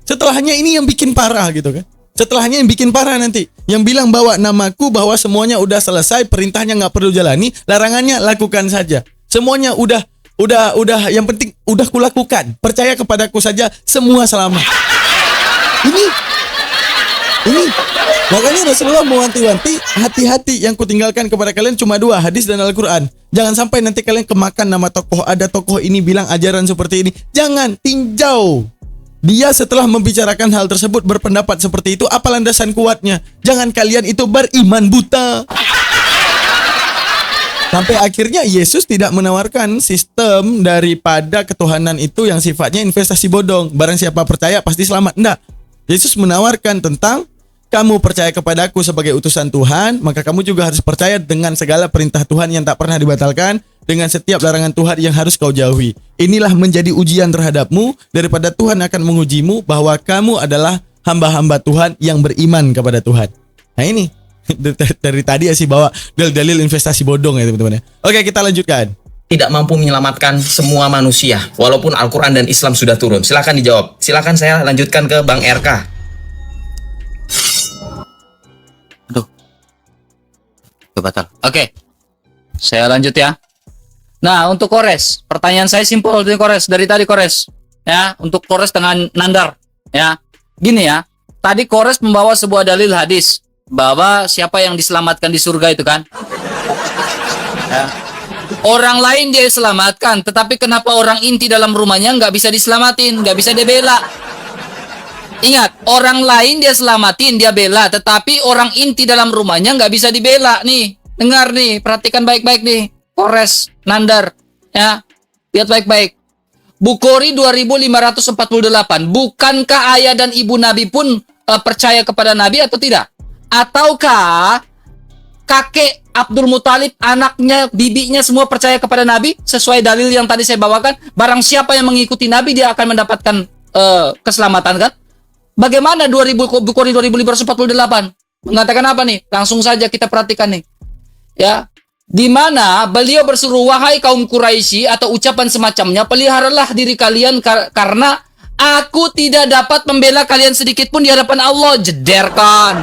Setelahnya ini yang bikin parah gitu kan. Setelahnya yang bikin parah nanti. Yang bilang bawa namaku, bahwa semuanya udah selesai, perintahnya nggak perlu jalani, larangannya lakukan saja. Semuanya udah, yang penting udah kulakukan. Percaya kepadaku saja, semua selamat. Ini makanya Rasulullah mewanti-wanti, hati-hati, yang kutinggalkan kepada kalian cuma 2, hadis dan Al-Quran. Jangan sampai nanti kalian kemakan nama tokoh, ada tokoh ini bilang ajaran seperti ini. Jangan, tinjau. Dia setelah membicarakan hal tersebut berpendapat seperti itu, apa landasan kuatnya? Jangan kalian itu beriman buta. Sampai akhirnya Yesus tidak menawarkan sistem daripada ketuhanan itu yang sifatnya investasi bodong. Barang siapa percaya pasti selamat. Enggak. Yesus menawarkan tentang kamu percaya kepadaku sebagai utusan Tuhan, maka kamu juga harus percaya dengan segala perintah Tuhan yang tak pernah dibatalkan, dengan setiap larangan Tuhan yang harus kau jauhi. Inilah menjadi ujian terhadapmu, daripada Tuhan akan mengujimu bahwa kamu adalah hamba-hamba Tuhan yang beriman kepada Tuhan. Nah ini, dari tadi sih bawa dalil investasi bodong ya teman-teman ya. Oke, kita lanjutkan. Tidak mampu menyelamatkan semua manusia, walaupun Al-Quran dan Islam sudah turun. Silakan dijawab. Silakan saya lanjutkan ke Bang RK. Batal. Oke. Saya lanjut ya. Nah, untuk Kores, pertanyaan saya simpel dari Kores, dari tadi Kores. Ya, untuk Kores dengan Nandar, ya. Gini ya. Tadi Kores membawa sebuah dalil hadis bahwa siapa yang diselamatkan di surga itu kan. Ya. Orang lain dia selamatkan, tetapi kenapa orang inti dalam rumahnya nggak bisa diselamatin, nggak bisa dibela? Ingat, orang lain dia selamatin, dia bela, tetapi orang inti dalam rumahnya nggak bisa dibela. Nih, dengar nih, perhatikan baik-baik nih, Kores, Nandar, ya, lihat baik-baik. Bukhari 2548, bukankah ayah dan ibu Nabi pun percaya kepada Nabi atau tidak? Ataukah kakek Abdul Muthalib, anaknya, bibinya semua percaya kepada Nabi? Sesuai dalil yang tadi saya bawakan, barang siapa yang mengikuti Nabi, dia akan mendapatkan keselamatan kan? Bagaimana Bukhari 2548 mengatakan apa nih? Langsung saja kita perhatikan nih. Ya, di mana beliau berseru, wahai kaum Quraisy, atau ucapan semacamnya, peliharalah diri kalian karena aku tidak dapat membela kalian sedikit pun di hadapan Allah. Jederkan.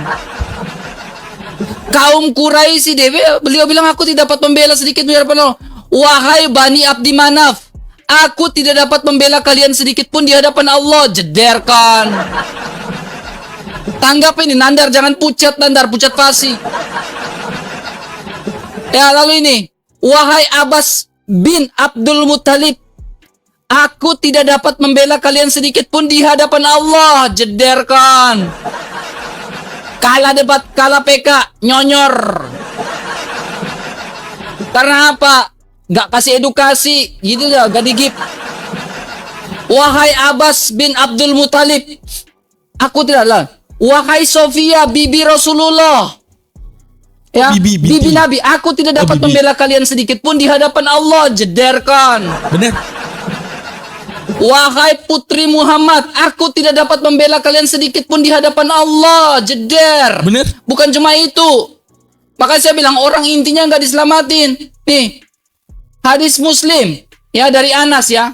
Kaum Quraisy beliau bilang aku tidak dapat membela sedikit pun di hadapan Allah. Wahai Bani Abdi Manaf, aku tidak dapat membela kalian sedikit pun di hadapan Allah. Jederkan. Tanggap ini Nandar, jangan pucat Nandar, pucat pasi. Ya, lalu ini, wahai Abbas bin Abdul Muthalib, aku tidak dapat membela kalian sedikit pun di hadapan Allah. Jederkan. Kalah debat, kalah PK, nyonyor. Karena apa? Gak kasih edukasi, gitu ya, gak digip. Wahai Abbas bin Abdul Muthalib, aku tidaklah. Wahai Sofia, bibi Rasulullah, ya, bibi Nabi, aku tidak dapat membela kalian sedikit pun di hadapan Allah. Jederkan. Benar. Wahai putri Muhammad, aku tidak dapat membela kalian sedikit pun di hadapan Allah. Jeder. Benar. Bukan cuma itu. Makanya saya bilang orang intinya nggak diselamatin. Nih, hadis Muslim ya dari Anas ya.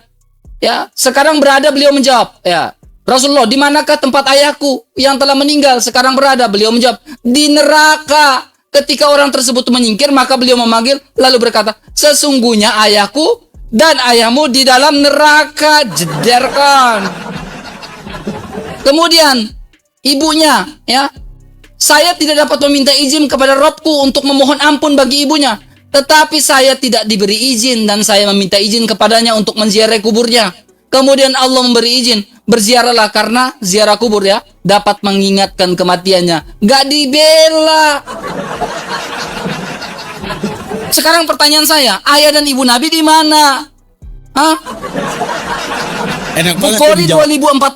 Ya, sekarang berada beliau menjawab, ya. Rasulullah, di manakah tempat ayahku yang telah meninggal sekarang berada? Beliau menjawab, di neraka. Ketika orang tersebut menyingkir, maka beliau memanggil lalu berkata, sesungguhnya ayahku dan ayahmu di dalam neraka. Jederkan. Kemudian ibunya, ya, saya tidak dapat meminta izin kepada Robku untuk memohon ampun bagi ibunya, tetapi saya tidak diberi izin dan saya meminta izin kepadanya untuk menziarahi kuburnya. Kemudian Allah memberi izin, berziarahlah karena ziarah kubur ya dapat mengingatkan kematiannya. Gak dibela. Sekarang pertanyaan saya, ayah dan ibu Nabi di mana? Hah? Enak banget Bukhari tuh dijawab.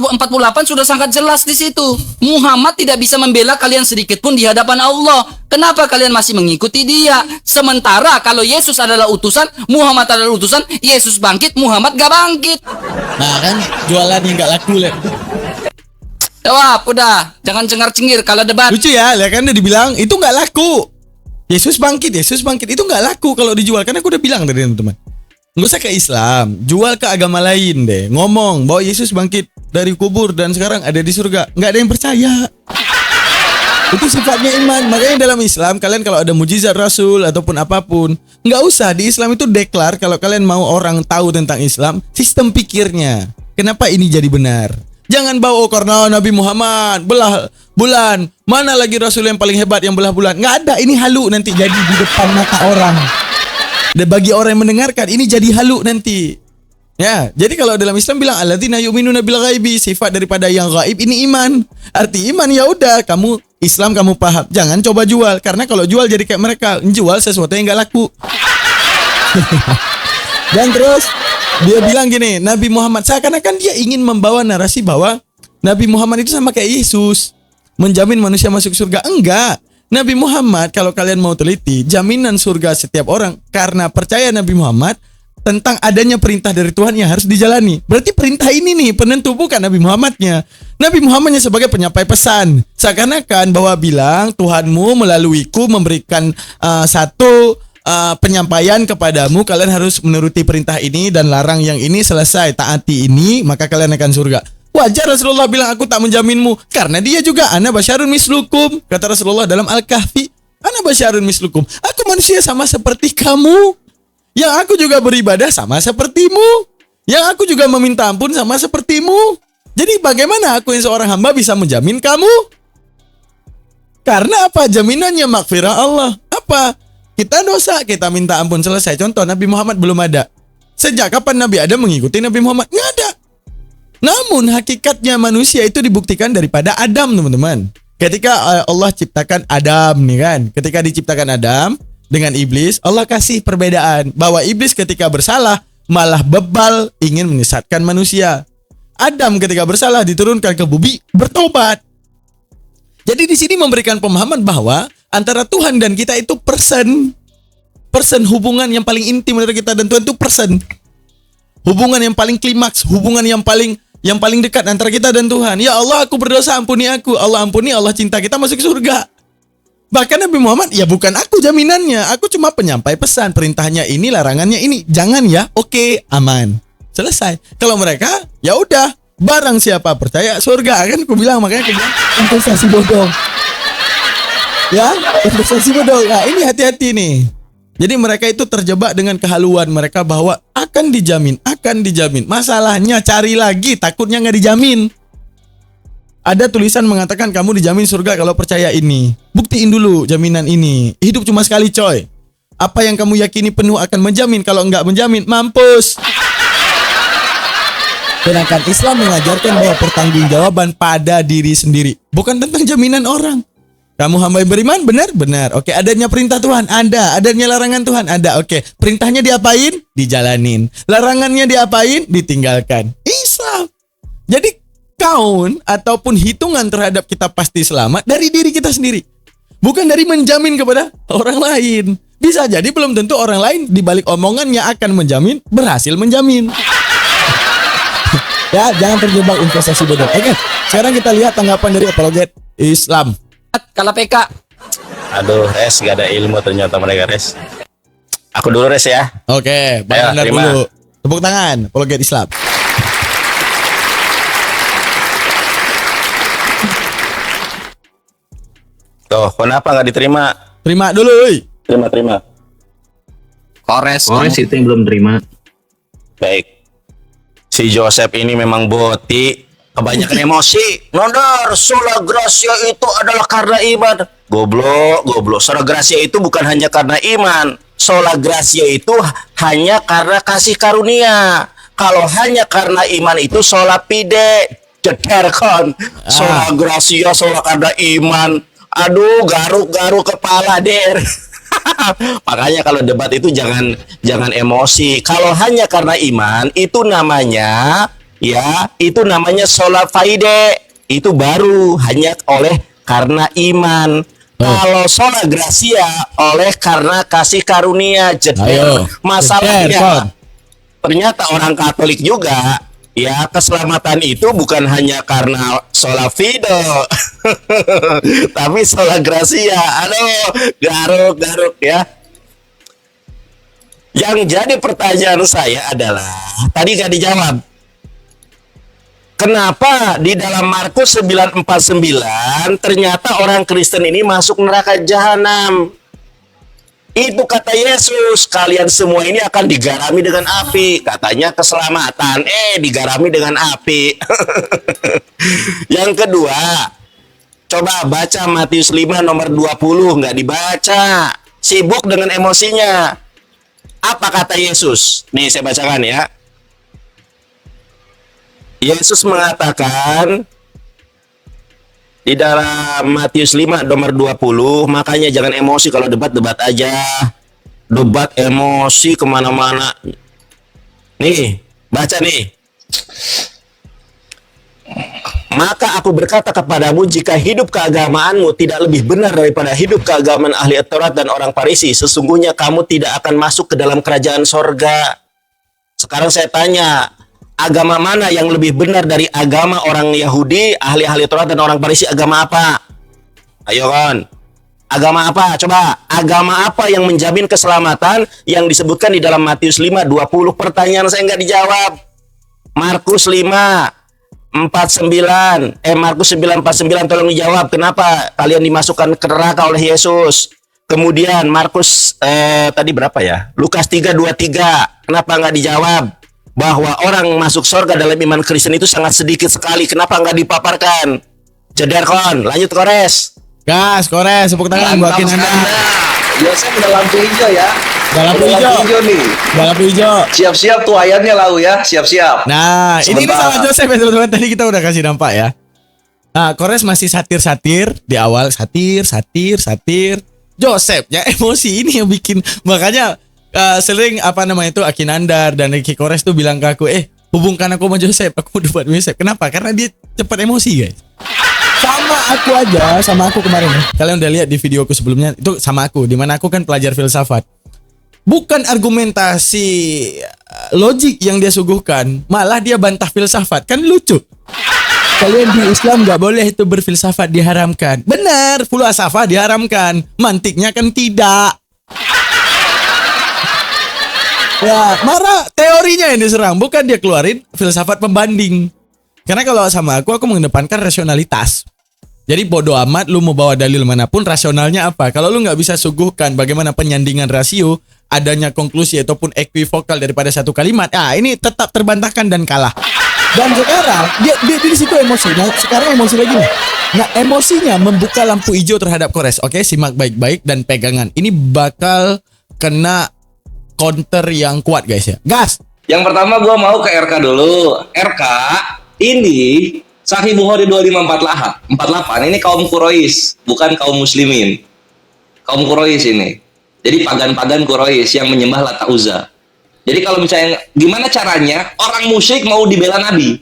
2048 sudah sangat jelas di situ. Muhammad tidak bisa membela kalian sedikit pun di hadapan Allah. Kenapa kalian masih mengikuti dia? Sementara kalau Yesus adalah utusan, Muhammad adalah utusan, Yesus bangkit, Muhammad gak bangkit. Nah kan jualannya nggak laku lah. Jawab, udah. Jangan cengar-cengir kalau debat. Lucu ya, lihat kan dia dibilang itu nggak laku. Yesus bangkit itu nggak laku kalau dijual. Karena aku udah bilang tadi teman-teman. Nggak usah ke Islam, jual ke agama lain deh. Ngomong bahwa Yesus bangkit dari kubur dan sekarang ada di surga. Nggak ada yang percaya. Itu sifatnya iman. Makanya dalam Islam kalian kalau ada mujizat Rasul ataupun apapun, nggak usah di Islam itu deklar kalau kalian mau orang tahu tentang Islam, sistem pikirnya. Kenapa ini jadi benar? Jangan bawa karena Nabi Muhammad belah bulan. Mana lagi Rasul yang paling hebat yang belah bulan? Nggak ada. Ini halu nanti jadi di depan mata orang. Dan bagi orang yang mendengarkan ini jadi halu nanti. Ya, jadi kalau dalam Islam bilang alladzina yu'minuna bil ghaibi, sifat daripada yang gaib ini iman. Arti iman ya udah kamu Islam kamu paham. Jangan coba jual karena kalau jual jadi kayak mereka, jual sesuatu yang enggak laku. Dan terus dia bilang gini, Nabi Muhammad seakan-akan dia ingin membawa narasi bahwa Nabi Muhammad itu sama kayak Yesus, menjamin manusia masuk surga. Enggak. Nabi Muhammad kalau kalian mau teliti, jaminan surga setiap orang karena percaya Nabi Muhammad tentang adanya perintah dari Tuhan yang harus dijalani. Berarti perintah ini nih penentu, bukan Nabi Muhammadnya. Nabi Muhammadnya sebagai penyampai pesan. Seakan-akan bahwa bilang Tuhanmu melaluiku memberikan satu penyampaian kepadamu, kalian harus menuruti perintah ini dan larang yang ini, selesai taati ini maka kalian akan surga. Wajar Rasulullah bilang aku tak menjaminmu karena dia juga ana basyarun mislukum. Kata Rasulullah dalam Al-Kahfi, ana basyarun mislukum. Aku manusia sama seperti kamu. Yang aku juga beribadah sama sepertimu. Yang aku juga meminta ampun sama sepertimu. Jadi bagaimana aku yang seorang hamba bisa menjamin kamu? Karena apa? Jaminannya maghfirah Allah. Apa? Kita dosa, kita minta ampun, selesai. Contoh Nabi Muhammad belum ada. Sejak kapan Nabi ada mengikuti Nabi Muhammad? Nggak ada. Namun hakikatnya manusia itu dibuktikan daripada Adam, teman-teman. Ketika Allah ciptakan Adam nih kan, ketika diciptakan Adam dengan iblis, Allah kasih perbedaan bahwa iblis ketika bersalah malah bebal ingin menyesatkan manusia. Adam ketika bersalah diturunkan ke bumi bertobat. Jadi di sini memberikan pemahaman bahwa antara Tuhan dan kita itu person hubungan yang paling intim antara kita dan Tuhan itu person. Hubungan yang paling klimaks, hubungan yang paling dekat antara kita dan Tuhan. Ya Allah, aku berdosa, ampuni aku. Allah ampuni, Allah cinta kita, masuk surga. Bahkan Nabi Muhammad, ya bukan aku jaminannya. Aku cuma penyampai pesan. Perintahnya ini, larangannya ini. Jangan ya, oke, aman. Selesai. Kalau mereka, ya udah. Barang siapa percaya, surga. Kan aku bilang, makanya aku bilang, investasi bodong. Ya, investasi bodong. Nah, ini hati-hati nih. Jadi mereka itu terjebak dengan kehaluan mereka bahwa akan dijamin. Masalahnya cari lagi, takutnya nggak dijamin. Ada tulisan mengatakan kamu dijamin surga kalau percaya ini. Buktiin dulu jaminan ini. Hidup cuma sekali coy. Apa yang kamu yakini penuh akan menjamin, kalau nggak menjamin, mampus. Sedangkan Islam mengajarkan bahwa pertanggungjawaban pada diri sendiri, bukan tentang jaminan orang. Kamu hamba yang beriman? Benar. Oke, adanya perintah Tuhan? Ada. Adanya larangan Tuhan? Ada. Oke, perintahnya diapain? Dijalanin. Larangannya diapain? Ditinggalkan. Islam. Jadi count ataupun hitungan terhadap kita pasti selamat dari diri kita sendiri. Bukan dari menjamin kepada orang lain. Bisa jadi belum tentu orang lain di balik omongannya akan menjamin, berhasil menjamin. Ya, jangan terjebak investasi bodong. Oke, sekarang kita lihat tanggapan dari apologet Islam. Kalau PK. Aduh, Res, gak ada ilmu ternyata mereka, Res. Aku dulu, Res ya. Oke, Bang Ayo, Andar terima. dulu. Tepuk tangan, apologet Islam. Tuh, kenapa nggak diterima? Terima dulu, woi. Terima. Kores. itu yang belum terima. Baik. Si Joseph ini memang boti. Kebanyakan emosi. Nondar, sola gracia itu adalah karena iman. Goblok. Sola gracia itu bukan hanya karena iman. Sola gracia itu hanya karena kasih karunia. Kalau hanya karena iman itu sola fide, jederkon, sola gracia, sola karena iman. Aduh, garuk-garuk kepala der. Makanya kalau debat itu jangan emosi. Kalau hanya karena iman itu namanya sola fide. Itu baru hanya oleh karena iman. Kalau sola gracia oleh karena kasih karunia. Ayo, Masalahnya jeder, ternyata orang Katolik juga ya, keselamatan itu bukan hanya karena sola fide tapi sola gracia. Aduh, garuk ya. Yang jadi pertanyaan saya adalah tadi gak dijawab. Kenapa di dalam Markus 9:49 ternyata orang Kristen ini masuk neraka jahanam? Itu kata Yesus, kalian semua ini akan digarami dengan api. Katanya keselamatan, digarami dengan api. Yang kedua, coba baca Matius 5 nomor 20, nggak dibaca. Sibuk dengan emosinya. Apa kata Yesus? Nih saya bacakan ya. Yesus mengatakan di dalam Matius 5 nomor 20, makanya jangan emosi kalau debat aja. Debat emosi kemana-mana. Nih, baca nih. Maka aku berkata kepadamu, jika hidup keagamaanmu tidak lebih benar daripada hidup keagamaan ahli Taurat dan orang Farisi, sesungguhnya kamu tidak akan masuk ke dalam kerajaan sorga. Sekarang saya tanya, agama mana yang lebih benar dari agama orang Yahudi, ahli-ahli Taurat dan orang Farisi? Agama apa? Ayo kan. Agama apa? Coba. Agama apa yang menjamin keselamatan yang disebutkan di dalam Matius 5:20? Pertanyaan saya nggak dijawab. Markus 5:49. Markus 9:49 tolong dijawab. Kenapa kalian dimasukkan ke neraka oleh Yesus? Kemudian Markus tadi berapa ya? Lukas 3:23. Kenapa nggak dijawab? Bahwa orang masuk surga dalam iman Kristen itu sangat sedikit sekali. Kenapa nggak dipaparkan? Jeder kon, lanjut Kores. Gas, Kores, tepuk tangan buat Kinanda. Yosef udah lampu hijau ya. Udah lampu hijau. nih. Udah lampu hijau. Siap-siap tuh ayatnya lau ya, siap-siap. Nah, ini Sebentar. sama Joseph ya teman-teman. Tadi kita udah kasih dampak ya. Nah, Kores masih satir-satir di awal, satir. Joseph ya emosi ini yang bikin, makanya sering itu Akinandar dan Ricky Kores tuh bilang ke aku, hubungkan aku sama Joseph, aku mau debat sama Joseph. Kenapa? Karena dia cepat emosi guys. Sama aku kemarin ya. Kalian udah lihat di videoku sebelumnya, itu sama aku, dimana aku kan pelajar filsafat. Bukan argumentasi logik yang dia suguhkan, malah dia bantah filsafat. Kan lucu. Kalian di Islam nggak boleh itu berfilsafat, diharamkan. Benar, filsafat diharamkan. Mantiknya kan tidak. Ya, marah teorinya yang diserang, bukan dia keluarin filsafat pembanding. Karena kalau sama aku mengedepankan rasionalitas. Jadi bodo amat lu mau bawa dalil manapun, rasionalnya apa? Kalau lu nggak bisa suguhkan bagaimana penyandingan rasio, adanya konklusi ataupun equivokal daripada satu kalimat, ini tetap terbantahkan dan kalah. Dan sekarang dia di situ emosi. Nah, sekarang emosi lagi nih. Nah, emosinya membuka lampu hijau terhadap Kores. Oke, simak baik-baik dan pegangan. Ini bakal kena counter yang kuat guys ya. Gas. Yang pertama gua mau ke RK dulu. RK ini Sahih Bukhari 2548 ini kaum Quraisy, bukan kaum muslimin. Kaum Quraisy ini. Jadi pagan-pagan Quraisy yang menyembah Lata Uzza. Jadi kalau misalnya gimana caranya orang musyrik mau dibela Nabi?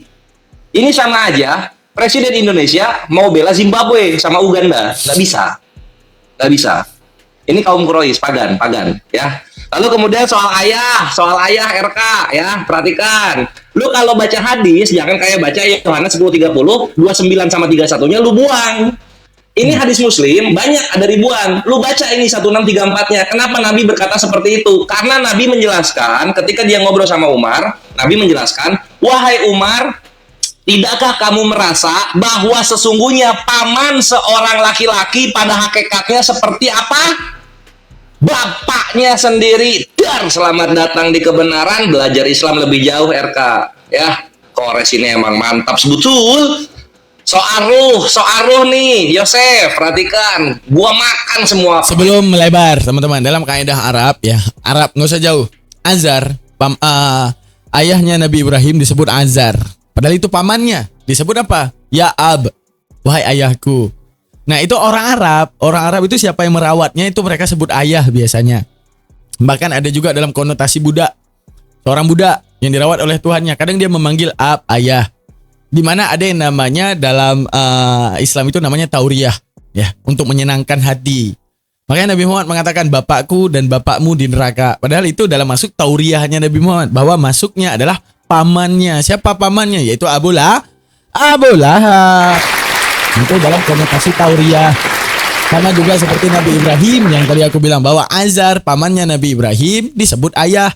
Ini sama aja Presiden Indonesia mau bela Zimbabwe sama Uganda, nggak bisa. Nggak bisa. Ini kaum Quraisy, pagan ya. Lalu kemudian soal ayah RK ya, perhatikan. Lu kalau baca hadis jangan kayak baca Yohanes 10:30, 29 sama 31-nya lu buang. Ini hadis Muslim banyak, ada ribuan. Lu baca ini 1634-nya. Kenapa Nabi berkata seperti itu? Karena Nabi menjelaskan ketika dia ngobrol sama Umar, Nabi menjelaskan, "Wahai Umar, tidakkah kamu merasa bahwa sesungguhnya paman seorang laki-laki pada hakikatnya seperti apa? Bapaknya sendiri." Dar, selamat datang di kebenaran, belajar Islam lebih jauh RK ya. Kores ini emang mantap betul. Soal ruh nih Yosef, perhatikan, gua makan semua. Sebelum melebar teman-teman, dalam kaidah Arab ya, Arab nggak usah jauh. Azhar, ayahnya Nabi Ibrahim disebut Azar. Padahal itu pamannya. Disebut apa? Ya Ab. Wahai ayahku. Nah itu orang Arab. Orang Arab itu siapa yang merawatnya itu mereka sebut ayah biasanya. Bahkan ada juga dalam konotasi budak. Seorang budak yang dirawat oleh Tuhannya. Kadang dia memanggil Ab, ayah. Dimana ada yang namanya dalam Islam itu namanya tauriyah. Ya, untuk menyenangkan hati. Makanya Nabi Muhammad mengatakan bapakku dan bapakmu di neraka. Padahal itu dalam masuk tauriyahnya Nabi Muhammad. Bahwa masuknya adalah pamannya. Siapa pamannya? Yaitu Abu Lahab. Itu dalam konotasi tauriyah. Sama juga seperti Nabi Ibrahim yang tadi aku bilang bahwa Azar pamannya Nabi Ibrahim disebut ayah.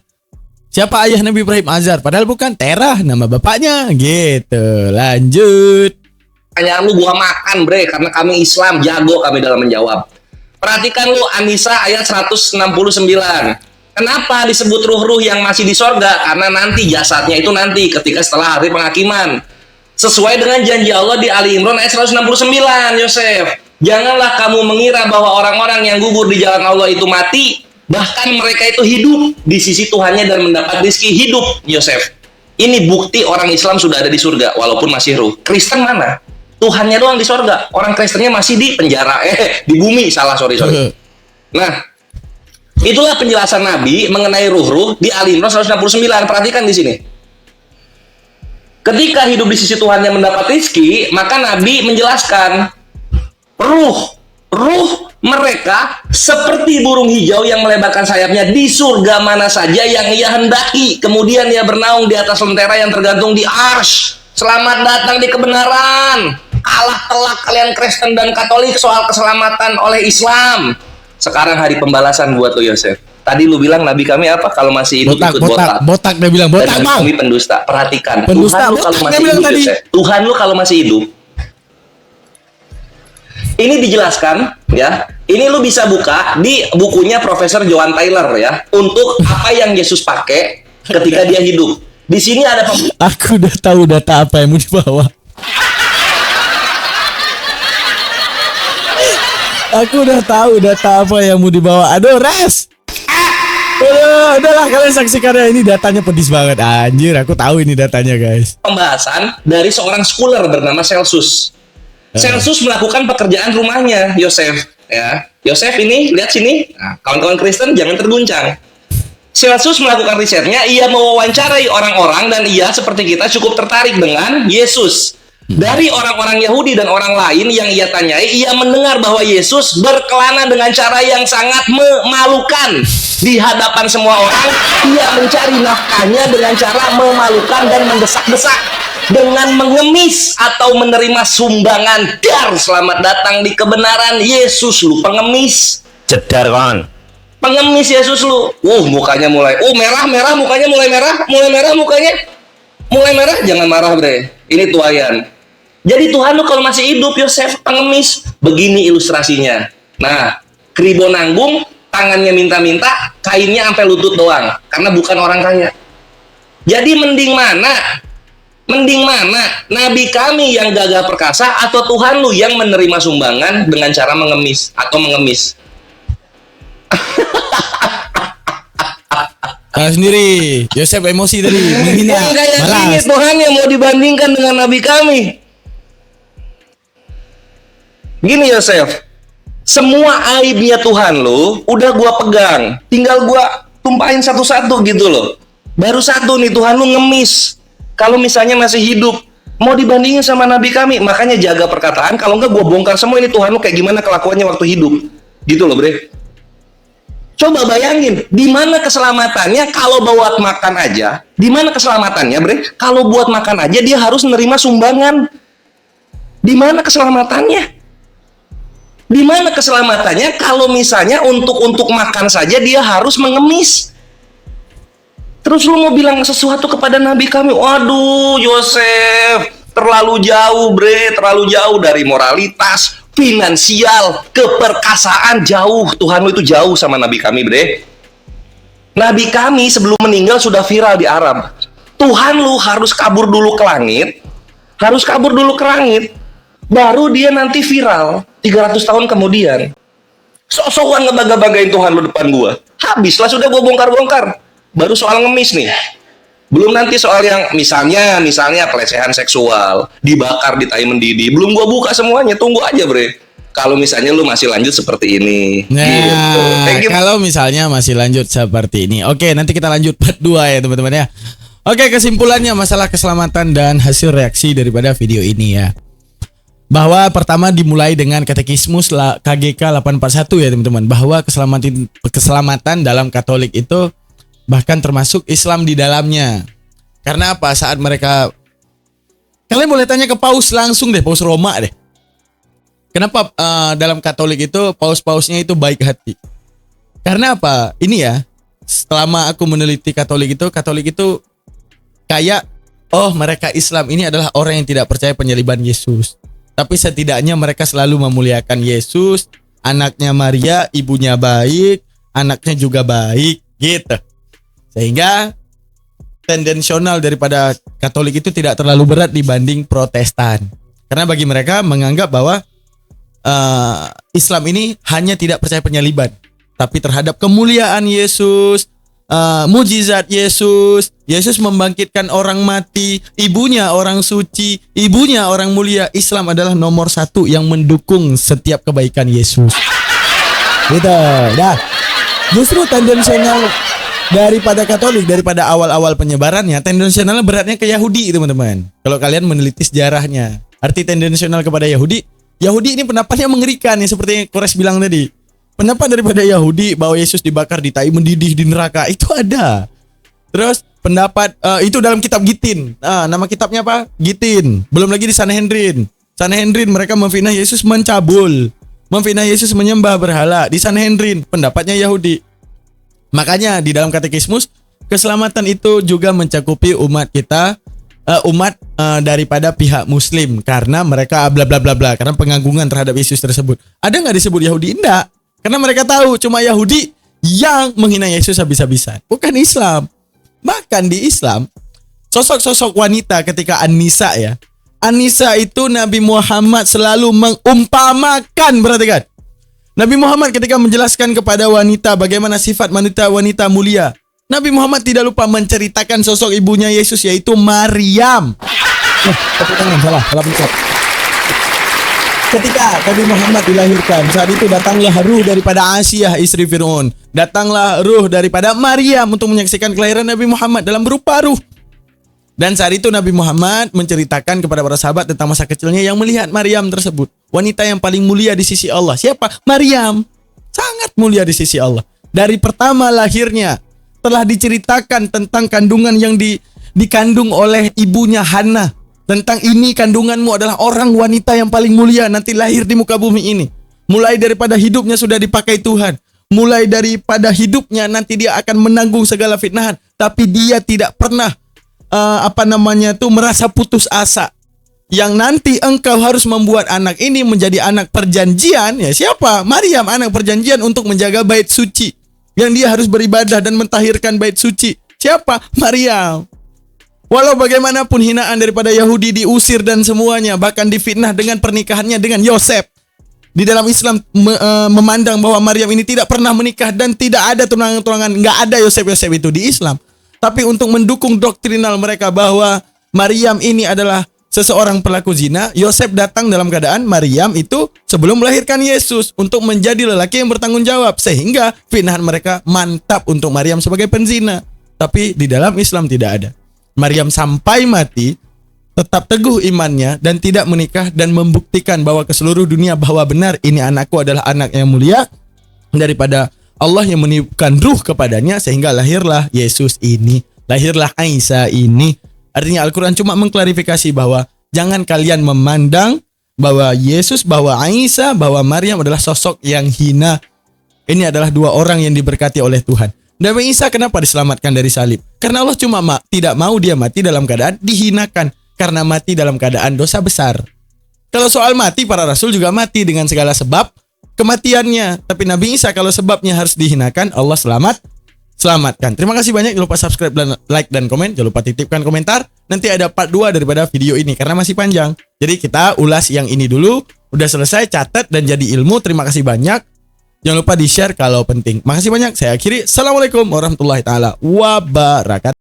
Siapa ayah Nabi Ibrahim? Azar. Padahal bukan, Terah nama bapaknya. Gitu. Lanjut. Pertanyaan lu gua makan bre, karena kami Islam, jago kami dalam menjawab. Perhatikan lu An-Nisa ayat 169. Kenapa disebut ruh-ruh yang masih di sorga? Karena nanti jasadnya itu nanti ketika setelah hari penghakiman. Sesuai dengan janji Allah di Ali Imran ayat 169, Yosef. Janganlah kamu mengira bahwa orang-orang yang gugur di jalan Allah itu mati. Bahkan mereka itu hidup di sisi Tuhannya dan mendapat rezeki hidup, Yosef. Ini bukti orang Islam sudah ada di surga walaupun masih ruh. Kristen mana? Tuhannya doang di surga. Orang Kristennya masih di penjara. Di bumi. Sorry. Nah, itulah penjelasan Nabi mengenai ruh-ruh di Ali Imran 169. Perhatikan di sini. Ketika hidup di sisi Tuhan yang mendapat rezeki, maka Nabi menjelaskan ruh mereka seperti burung hijau yang melebarkan sayapnya di surga mana saja yang ia hendaki. Kemudian ia bernaung di atas lentera yang tergantung di arsy. Selamat datang di kebenaran. Kalah telak kalian Kristen dan Katolik soal keselamatan oleh Islam. Sekarang hari pembalasan buat lo, Yosef. Tadi lu bilang Nabi kami apa? Kalau masih hidup ikut botak. Botak dia bilang, botak Dan bang. kami pendusta. Perhatikan. Pendusta, Tuhan lu botak kalau dia masih bilang hidup, tadi. Yosef. Tuhan lu kalau masih hidup. Ini dijelaskan ya. Ini lu bisa buka di bukunya Profesor Joan Tyler ya. Untuk apa yang Yesus pakai ketika dia hidup. Di sini ada Aku udah tahu data apa yang mau dibawa. Aku udah tahu data apa yang mau dibawa. Aduh, res. Udahlah kalian saksikan ya, ini datanya pedis banget. Anjir, aku tahu ini datanya, guys. pembahasan dari seorang scholar bernama Celsus. Celsus melakukan pekerjaan rumahnya, Yosef. Ya, Yosef ini lihat sini. Nah, kawan-kawan Kristen jangan terguncang. Celsus melakukan risetnya, ia mewawancarai orang-orang dan ia seperti kita cukup tertarik dengan Yesus. Dari orang-orang Yahudi dan orang lain yang ia tanyai, ia mendengar bahwa Yesus berkelana dengan cara yang sangat memalukan di hadapan semua orang. Ia mencari nafkahnya dengan cara memalukan dan mendesak-desak dengan mengemis atau menerima sumbangan. Dar, selamat datang di kebenaran. Yesus lu pengemis. Jedar kawan. Pengemis Yesus lu. Mukanya mulai merah mukanya mulai merah mukanya. Jangan marah bre. Ini tuayan. Jadi Tuhan lu kalau masih hidup, Yosef pengemis. Begini ilustrasinya. Nah, kribo nanggung, tangannya minta-minta, kainnya sampai lutut doang. Karena bukan orang kaya. Jadi mending mana? Nabi kami yang gagah perkasa atau Tuhan lu yang menerima sumbangan dengan cara mengemis atau mengemis? Salah sendiri. Yosef emosi tadi, menghina. Kayak ini Malas. Tuhan yang mau dibandingkan dengan Nabi kami. Gini Yosef, semua aibnya Tuhan lo udah gua pegang, tinggal gua tumpahin satu-satu gitu loh. Baru satu nih, Tuhan lu ngemis. Kalau misalnya masih hidup, mau dibandingin sama Nabi kami, makanya jaga perkataan. Kalau enggak gua bongkar semua ini Tuhan lu kayak gimana kelakuannya waktu hidup, gitu loh bre. Coba bayangin, di mana keselamatannya kalau buat makan aja? Di mana keselamatannya bre? Kalau buat makan aja dia harus menerima sumbangan. Di mana keselamatannya? Di mana keselamatannya kalau misalnya untuk makan saja dia harus mengemis? Terus lu mau bilang sesuatu kepada Nabi kami? Waduh, Yosef, terlalu jauh bre, terlalu jauh dari moralitas, finansial, keperkasaan, jauh. Tuhan lu itu jauh sama Nabi kami bre. Nabi kami sebelum meninggal sudah viral di Arab. Tuhan lu harus kabur dulu ke langit, baru dia nanti viral 300 tahun kemudian. Sok-sokan ngebangga-banggain Tuhan lu depan gua. Habislah sudah gua bongkar-bongkar. Baru soal ngemis nih. Belum nanti soal yang misalnya pelecehan seksual, dibakar di tai mendidih. Belum gua buka semuanya, tunggu aja, Bre. Kalau misalnya lu masih lanjut seperti ini. Nah, Gitu. Thank you. kalau misalnya masih lanjut seperti ini. Oke, nanti kita lanjut part 2 ya teman-teman ya. Oke, kesimpulannya masalah keselamatan dan hasil reaksi daripada video ini ya. Bahwa pertama dimulai dengan katekismus KGK 841 ya teman-teman. Bahwa keselamatan dalam Katolik itu bahkan termasuk Islam di dalamnya. Karena apa? Saat mereka, kalian boleh tanya ke Paus langsung deh, Paus Roma deh. Kenapa dalam Katolik itu paus-pausnya itu baik hati? Karena apa? Ini ya, selama aku meneliti Katolik itu kayak, oh mereka Islam ini adalah orang yang tidak percaya penyaliban Yesus. Tapi setidaknya mereka selalu memuliakan Yesus, anaknya Maria, ibunya baik, anaknya juga baik, gitu. Sehingga tendensional daripada Katolik itu tidak terlalu berat dibanding Protestan. Karena bagi mereka menganggap bahwa Islam ini hanya tidak percaya penyaliban, tapi terhadap kemuliaan Yesus, mujizat Yesus, Yesus membangkitkan orang mati, ibunya orang suci, ibunya orang mulia. Islam adalah nomor 1 yang mendukung setiap kebaikan Yesus. Gitu. Nah, justru tendensional daripada Katolik, daripada awal-awal penyebarannya, tendensionalnya beratnya ke Yahudi teman-teman. Kalau kalian meneliti sejarahnya, arti tendensional kepada Yahudi ini pendapatnya mengerikan ya, seperti Kores bilang tadi. Pendapat daripada Yahudi bahwa Yesus dibakar di tai mendidih di neraka itu ada. Terus pendapat itu dalam kitab Gitin. Nama kitabnya apa? Gitin. Belum lagi di Sanhedrin. Sanhedrin mereka memfitnah Yesus mencabul, memfitnah Yesus menyembah berhala di Sanhedrin. Pendapatnya Yahudi. Makanya di dalam katekismus keselamatan itu juga mencakupi umat kita, daripada pihak Muslim, karena mereka bla bla bla bla, karena pengagungan terhadap Yesus tersebut. Ada nggak disebut Yahudi? Enggak, karena mereka tahu cuma Yahudi yang menghina Yesus habis-habisan, bukan Islam. Bahkan di Islam, sosok-sosok wanita ketika An-Nisa ya, An-Nisa itu Nabi Muhammad selalu mengumpamakan, perhatikan. Nabi Muhammad ketika menjelaskan kepada wanita bagaimana sifat wanita mulia, Nabi Muhammad tidak lupa menceritakan sosok ibunya Yesus, yaitu Maryam. Salah pencet. Ketika Nabi Muhammad dilahirkan, saat itu datanglah ruh daripada Asiyah istri Fir'aun, datanglah ruh daripada Maryam untuk menyaksikan kelahiran Nabi Muhammad dalam berupa ruh. Dan saat itu Nabi Muhammad menceritakan kepada para sahabat tentang masa kecilnya yang melihat Maryam tersebut, wanita yang paling mulia di sisi Allah. Siapa? Maryam. Sangat mulia di sisi Allah. Dari pertama lahirnya telah diceritakan tentang kandungan yang dikandung oleh ibunya Hana. Tentang ini kandunganmu adalah orang wanita yang paling mulia nanti lahir di muka bumi ini. Mulai daripada hidupnya sudah dipakai Tuhan. Mulai daripada hidupnya nanti dia akan menanggung segala fitnahan. Tapi dia tidak pernah merasa putus asa. Yang nanti engkau harus membuat anak ini menjadi anak perjanjian. Ya siapa? Maryam, anak perjanjian untuk menjaga bait suci, yang dia harus beribadah dan mentahirkan bait suci. Siapa? Maryam. Walau bagaimanapun hinaan daripada Yahudi diusir dan semuanya, bahkan difitnah dengan pernikahannya dengan Yosef. Di dalam Islam memandang bahwa Maryam ini tidak pernah menikah dan tidak ada tunangan-tunangan, nggak ada Yosef itu di Islam. Tapi untuk mendukung doktrinal mereka bahwa Maryam ini adalah seseorang pelaku zina, Yosef datang dalam keadaan Maryam itu sebelum melahirkan Yesus untuk menjadi lelaki yang bertanggung jawab, sehingga fitnahan mereka mantap untuk Maryam sebagai penzina. Tapi di dalam Islam tidak ada. Maryam sampai mati tetap teguh imannya dan tidak menikah, dan membuktikan bahwa ke seluruh dunia bahwa benar ini anakku adalah anak yang mulia daripada Allah yang meniupkan ruh kepadanya, sehingga lahirlah Yesus ini, lahirlah Aisyah ini. Artinya Al-Quran cuma mengklarifikasi bahwa jangan kalian memandang bahwa Yesus, bahwa Aisyah, bahwa Maryam adalah sosok yang hina. Ini adalah dua orang yang diberkati oleh Tuhan. Nabi Isa kenapa diselamatkan dari salib? Karena Allah cuma tidak mau dia mati dalam keadaan dihinakan, karena mati dalam keadaan dosa besar. Kalau soal mati, para rasul juga mati dengan segala sebab kematiannya. Tapi Nabi Isa kalau sebabnya harus dihinakan, Allah selamatkan. Terima kasih banyak. Jangan lupa subscribe dan like dan komen. Jangan lupa titipkan komentar. Nanti ada part 2 daripada video ini karena masih panjang. Jadi kita ulas yang ini dulu. Udah selesai, catat dan jadi ilmu. Terima kasih banyak. Jangan lupa di-share kalau penting. Makasih banyak. Saya akhiri. Assalamualaikum warahmatullahi taala wabarakatuh.